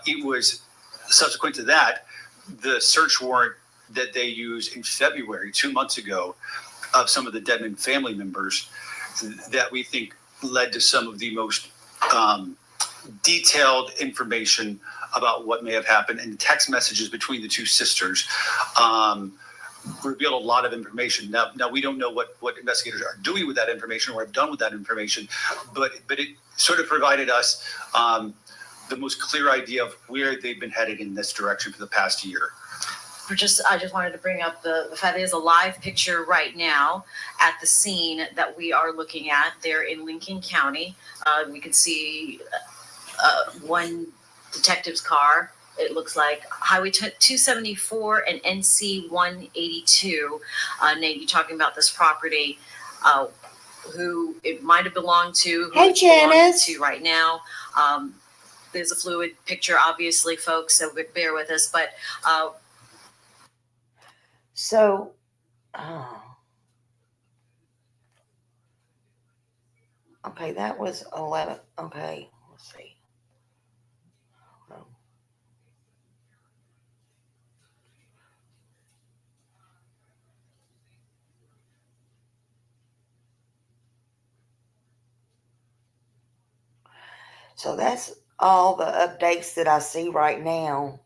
it was subsequent to that, the search warrant that they used in February, 2 months ago, of some of the Dedman family members that we think led to some of the most detailed information about what may have happened, and text messages between the two sisters revealed a lot of information. Now we don't know what investigators are doing with that information or have done with that information, but it sort of provided us the most clear idea of where they've been headed in this direction for the past year. I just wanted to bring up the fact there's a live picture right now at the scene that we are looking at there in Lincoln County. We can see one detective's car. It looks like Highway 274 and NC 182. Nate, you talking about this property, who it might have belonged to, who Hey, it's belonging Janice. to right now. There's a fluid picture, obviously, folks, so bear with us. But So, oh. Okay, that was 11. Okay, let's see. Hold on. So that's all the updates that I see right now.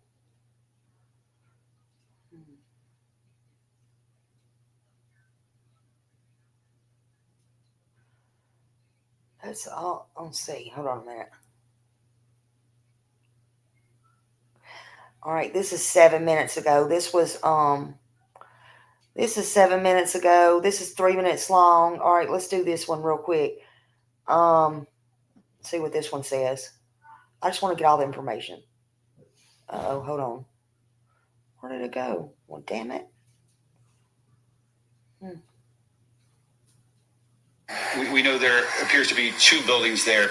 That's all. Let's see. Hold on a minute. All right, this is 7 minutes ago. This is 7 minutes ago. This is 3 minutes long. All right, let's do this one real quick. See what this one says. I just want to get all the information. Oh, hold on. Where did it go? Well, damn it. We know there appears to be 2 buildings there.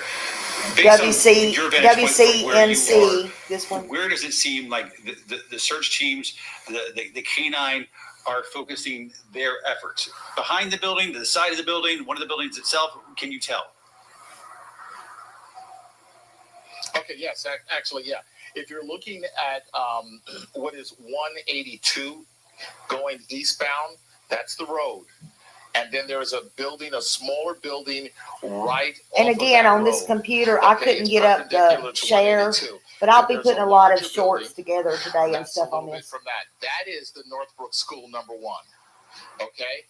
Based on your vantage point from where you WCNC. This are, one. where does it seem like the search teams, the canine, are focusing their efforts? Behind the building, to the side of the building, one of the buildings itself? Can you tell? Okay, yes, actually, yeah. If you're looking at what is 182 going eastbound, that's the road. And then there's a building, a smaller building right And off of again, that on this road. computer, I Okay, couldn't it's get up the perpendicular to share, 182. but I'll So be there's putting a a lot of larger shorts building. together today and That's stuff a on little bit this. from that. That is the Northbrook School number 1. Okay?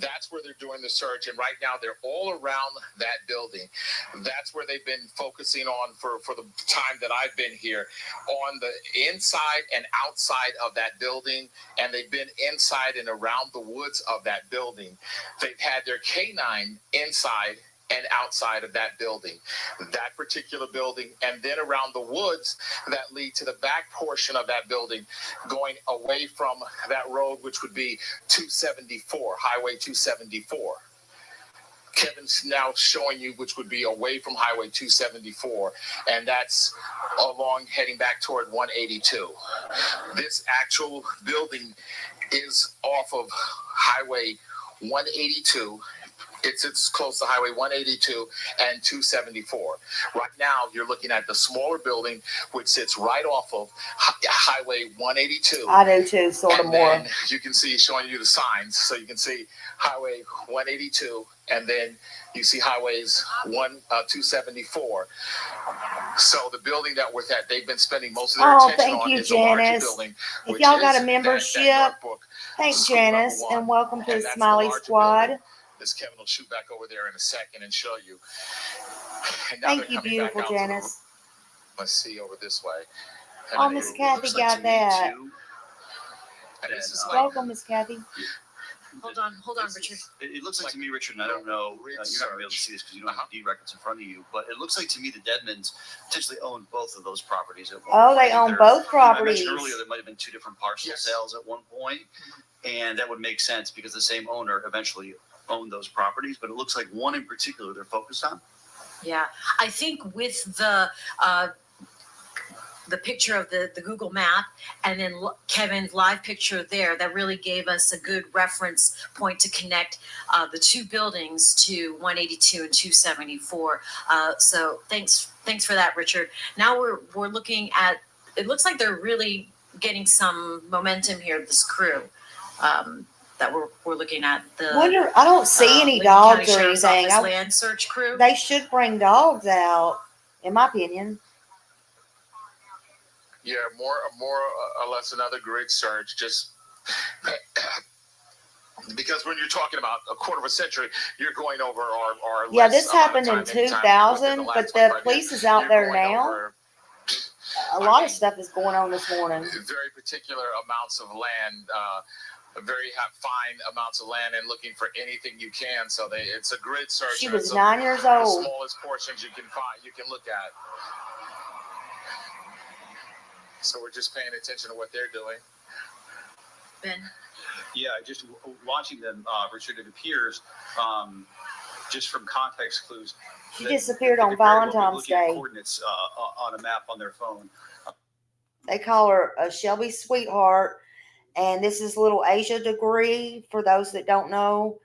That's where they're doing the search. And right now they're all around that building. That's where they've been focusing on for the time that I've been here, on the inside and outside of that building. And they've been inside and around the woods of that building. They've had their canine inside and outside of that building, that particular building, and then around the woods that lead to the back portion of that building, going away from that road, which would be 274, Highway 274. Kevin's now showing you which would be away from Highway 274, and that's along heading back toward 182. This actual building is off of Highway 182. It's close to Highway 182 and 274. Right now, you're looking at the smaller building, which sits right off of Highway 182. I do too, sort of And more. then you can see, showing you the signs, so you can see Highway 182, and then you see Highways 274. So the building that we're at, they've been spending most of their attention thank on you, is a larger Janice. building. If which y'all got is a that membership, Northbrook thanks, School number Janice, 1. and welcome to And the that's the Smiley larger Squad. building. This Kevin will shoot back over there in a second and show you. And now Thank they're you, coming back beautiful out to the- Janice. Let's see over this way. Oh, And Miss it Kathy looks got to me that. Two, And this is And, like Welcome, Miss Kathy. Hold on, This Richard. It looks like to me, Richard, and I don't know, you're not gonna be able to see this because you don't have deed records in front of you, but it looks like to me the Deadmans potentially owned both of those properties at one Oh, point. they own There- both I properties. mentioned earlier there might have been 2 different parcel Yes. sales at one point, and that would make sense because the same owner eventually owned those properties, but it looks like one in particular they're focused on. Yeah, I think with the picture of the Google map and then Kevin's live picture there, that really gave us a good reference point to connect the 2 buildings to 182 and 274. So thanks for that, Richard. Now we're looking at, it looks like they're really getting some momentum here, this crew. That we're looking at the I don't see any Lincoln dogs County or Sheriff's anything. Office land search crew. They should bring dogs out, in my opinion. Yeah, more or less another grid search, just because when you're talking about a quarter of a century, you're going over our Yeah, less this amount of happened in time anytime within 2000, the but last the 25 police years. is out You're there going now. over A lot of stuff is going on this morning. very particular amounts of land, very fine amounts of land, and looking for anything you can. So it's a grid search. She and was it's 9 years the old. smallest portions you can find, you can look at. So we're just paying attention to what they're doing. Ben. Yeah, just watching them, Richard, it appears, just from context clues. She that disappeared they on could very well be Valentine's looking at Day. coordinates on a map on their phone. They call her a Shelby Sweetheart. And this is little Asia Degree, for those that don't know.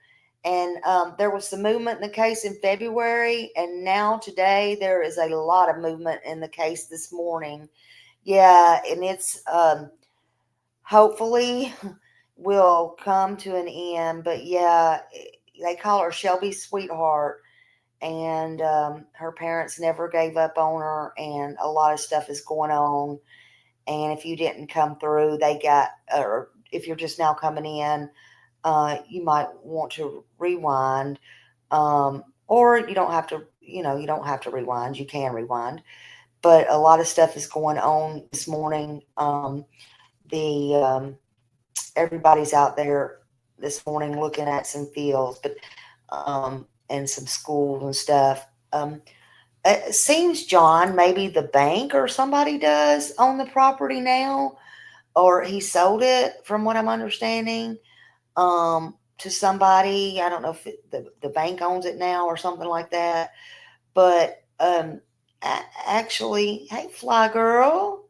And there was some movement in the case in February. And now today, there is a lot of movement in the case this morning. Yeah, and it's hopefully will come to an end. But yeah, they call her Shelby Sweetheart. And her parents never gave up on her. And a lot of stuff is going on. And if you didn't come through, or if you're just now coming in, you might want to rewind. Or you don't have to, you don't have to rewind. You can rewind. but a lot of stuff is going on this morning. Everybody's out there this morning looking at some fields, but and some schools and stuff. It seems, John, maybe the bank or somebody does own the property now, or he sold it, from what I'm understanding, to somebody. I don't know if the bank owns it now or something like that. But actually, hey, Fly Girl,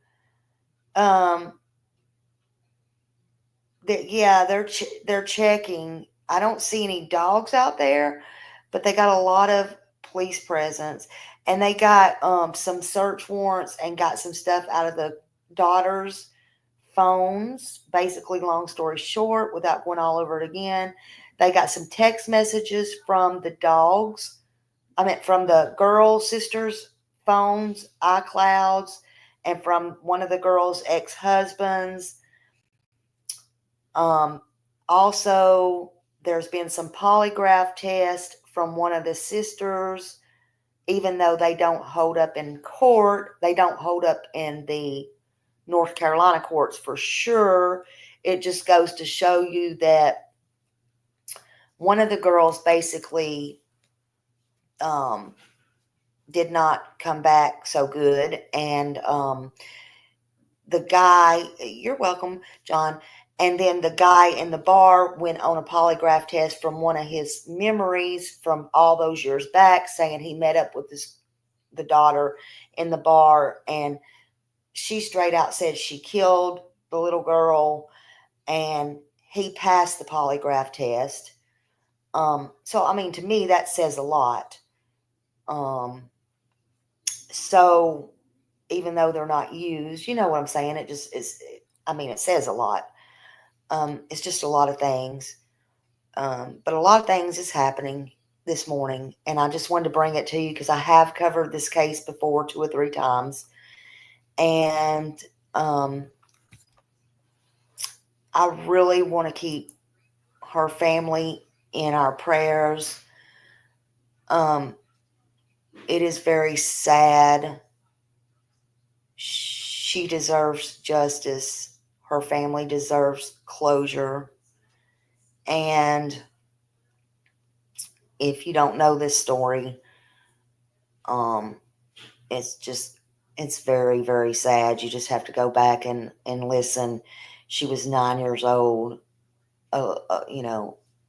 they're checking. I don't see any dogs out there, but they got a lot of police presence, and they got some search warrants and got some stuff out of the daughter's phones. Basically, long story short, without going all over it again, they got some text messages from the from the girl sisters' phones, iClouds, and from one of the girls' ex-husbands. Also, there's been some polygraph tests from one of the sisters. Even though they don't hold up in court, they don't hold up in the North Carolina courts for sure. It just goes to show you that one of the girls basically did not come back so good. And the guy, you're welcome, John. And then the guy in the bar went on a polygraph test from one of his memories from all those years back, saying he met up with the daughter in the bar, and she straight out said she killed the little girl, and he passed the polygraph test. So, I mean, to me, that says a lot. So, even though they're not used, you know what I'm saying? It just is, it says a lot. It's just a lot of things. But a lot of things is happening this morning, and I just wanted to bring it to you because I have covered this case before 2 or 3 times. And I really want to keep her family in our prayers. It is very sad. She deserves justice. Her family deserves closure. And if you don't know this story, it's very, very sad. You just have to go back and listen. She was 9 years old.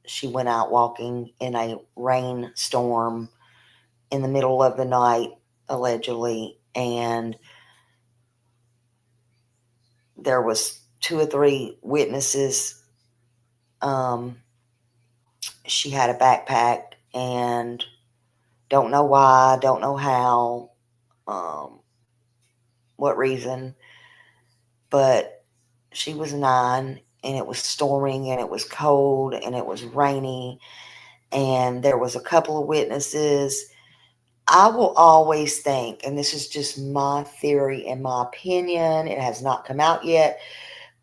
She went out walking in a rainstorm in the middle of the night, allegedly, and there was 2 or 3 witnesses. She had a backpack, and don't know why, don't know how, what reason, but she was 9, and it was storming, and it was cold, and it was rainy, and there was a couple of witnesses. I will always think, and this is just my theory and my opinion, it has not come out yet,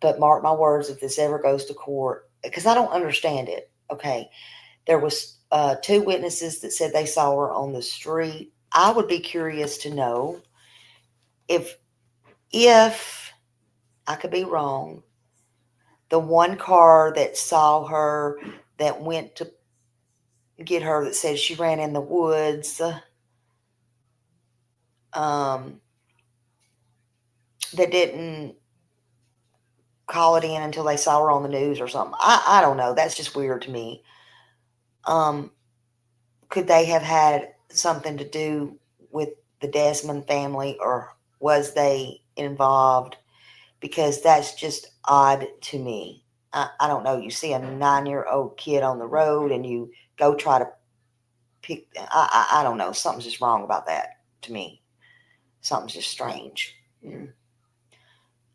but mark my words, if this ever goes to court, because I don't understand it, okay? There was 2 witnesses that said they saw her on the street. I would be curious to know if I could be wrong, the one car that saw her, that went to get her, that said she ran in the woods, that didn't call it in until they saw her on the news or something. I don't know. That's just weird to me. Could they have had something to do with the Desmond family, or was they involved? Because that's just odd to me. I don't know. You see a 9-year-old kid on the road and you go try to pick. I don't know. Something's just wrong about that to me. Something's just strange.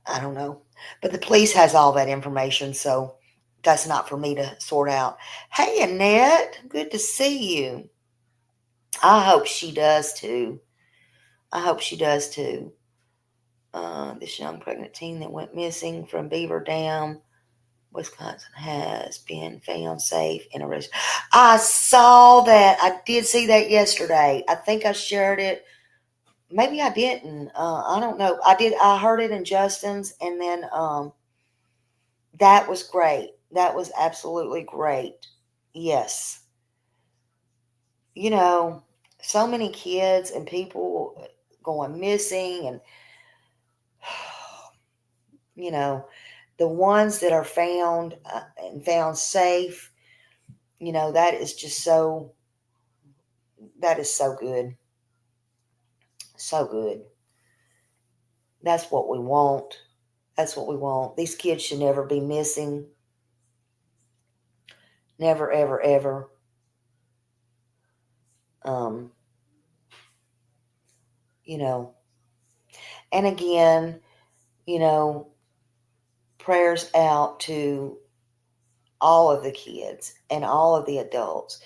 I don't know. But the police has all that information, so that's not for me to sort out. Hey, Annette, good to see you. I hope she does too. This young pregnant teen that went missing from Beaver Dam, Wisconsin, has been found safe and arrested. I saw that. I did see that yesterday. I think I shared it maybe I didn't. I don't know. I heard it in Justin's, and then that was great. That was absolutely great. Yes. You know, so many kids and people going missing, and you know, the ones that are found and found safe, that is just that is so good. So good. That's what we want. That's what we want. These kids should never be missing. Never, ever, ever. Um, you know, and again, you know, prayers out to all of the kids and all of the adults.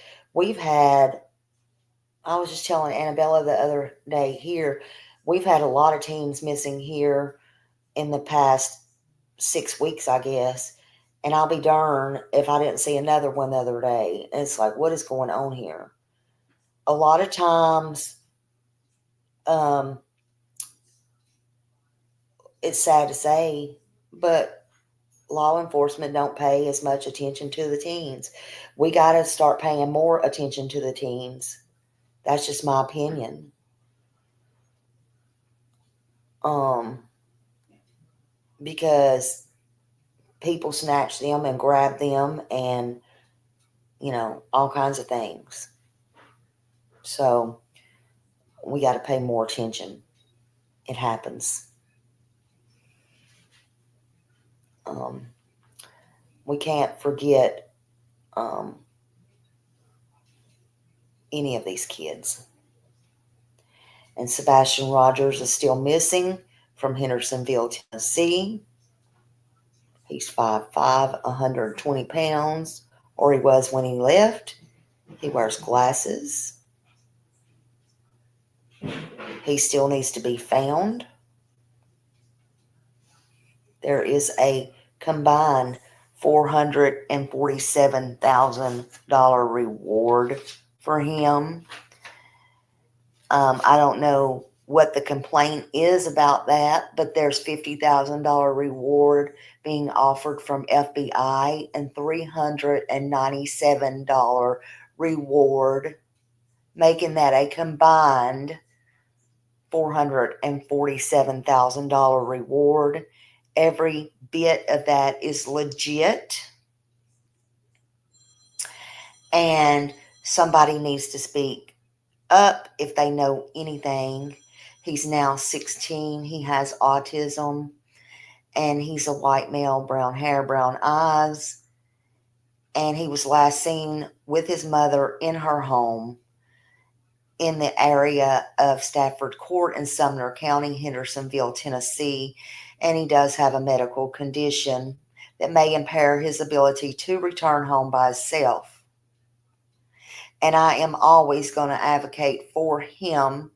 I was just telling Annabella the other day here, we've had a lot of teens missing here in the past 6 weeks, I guess. And I'll be darned if I didn't see another one the other day. And it's like, what is going on here? A lot of times, it's sad to say, but law enforcement don't pay as much attention to the teens. We got to start paying more attention to the teens. That's just my opinion. Because people snatch them and grab them and, all kinds of things. So we got to pay more attention. It happens. We can't forget any of these kids. And Sebastian Rogers is still missing from Hendersonville, Tennessee. He's 5'5", 120 pounds, or he was when he left. He wears glasses. He still needs to be found. There is a combined $447,000 reward for him. I don't know what the complaint is about that, but there's $50,000 reward being offered from FBI and $397 reward, making that a combined $447,000 reward. Every bit of that is legit. And somebody needs to speak up if they know anything. He's now 16. He has autism. And he's a white male, brown hair, brown eyes. And he was last seen with his mother in her home in the area of Stafford Court in Sumner County, Hendersonville, Tennessee. And he does have a medical condition that may impair his ability to return home by himself. And I am always going to advocate for him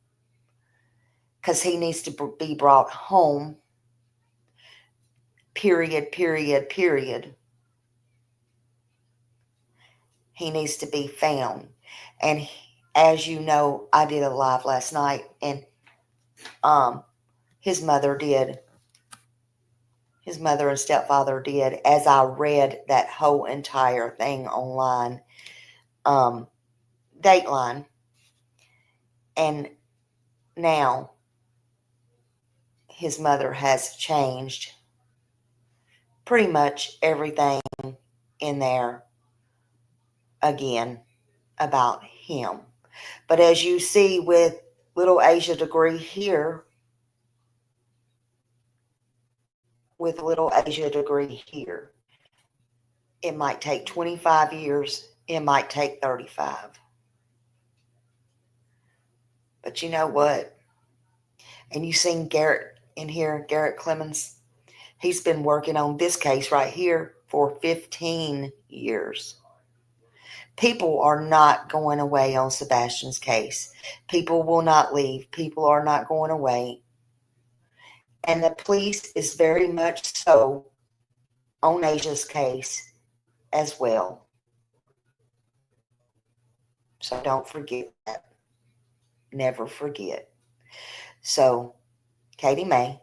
because he needs to be brought home. Period, period, period. He needs to be found. And as you know, I did a live last night, and his mother did. His mother and stepfather did, as I read that whole entire thing online. Dateline. And now his mother has changed pretty much everything in there again about him. But as you see with little Asia Degree here, it might take 25 years. It might take 35. But you know what? And you've seen Garrett in here, Garrett Clemens. He's been working on this case right here for 15 years. People are not going away on Sebastian's case. People will not leave. People are not going away. And the police is very much so on Asia's case as well. So don't forget that. Never forget. So, Katie May,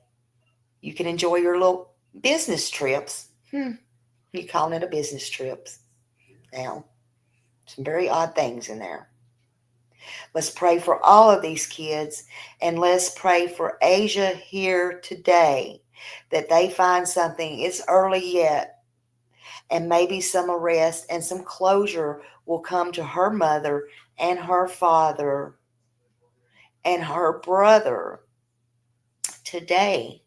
you can enjoy your little business trips. You calling it a business trips. Now, some very odd things in there. Let's pray for all of these kids, and let's pray for Asia here today, that they find something. It's early yet, and maybe some arrest and some closure will come to her mother and her father and her brother today.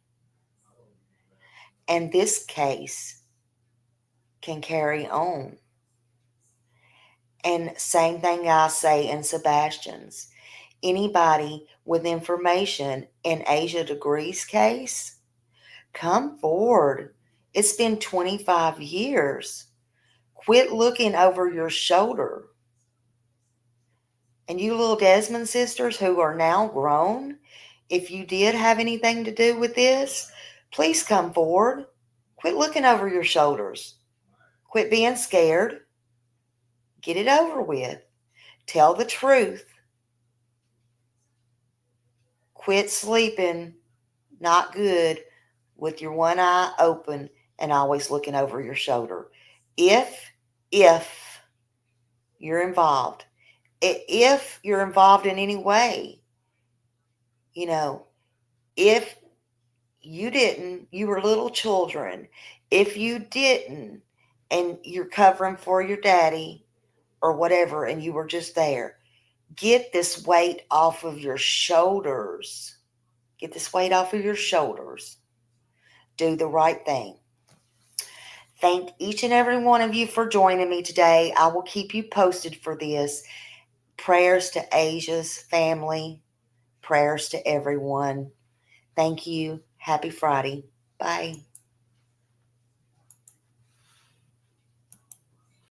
And this case can carry on. And same thing I say in Sebastian's. Anybody with information in Asia Degree's case, come forward. It's been 25 years. Quit looking over your shoulder. And you little Desmond sisters who are now grown, if you did have anything to do with this, please come forward. Quit looking over your shoulders. Quit being scared. Get it over with. Tell the truth. Quit sleeping not good with your one eye open and always looking over your shoulder. If you're involved, if you're involved in any way, if you didn't, you were little children, if you didn't, and you're covering for your daddy or whatever, and you were just there, get this weight off of your shoulders. Get this weight off of your shoulders. Do the right thing. Thank each and every one of you for joining me today. I will keep you posted for this. Prayers to Asia's family. Prayers to everyone. Thank you. Happy Friday. Bye.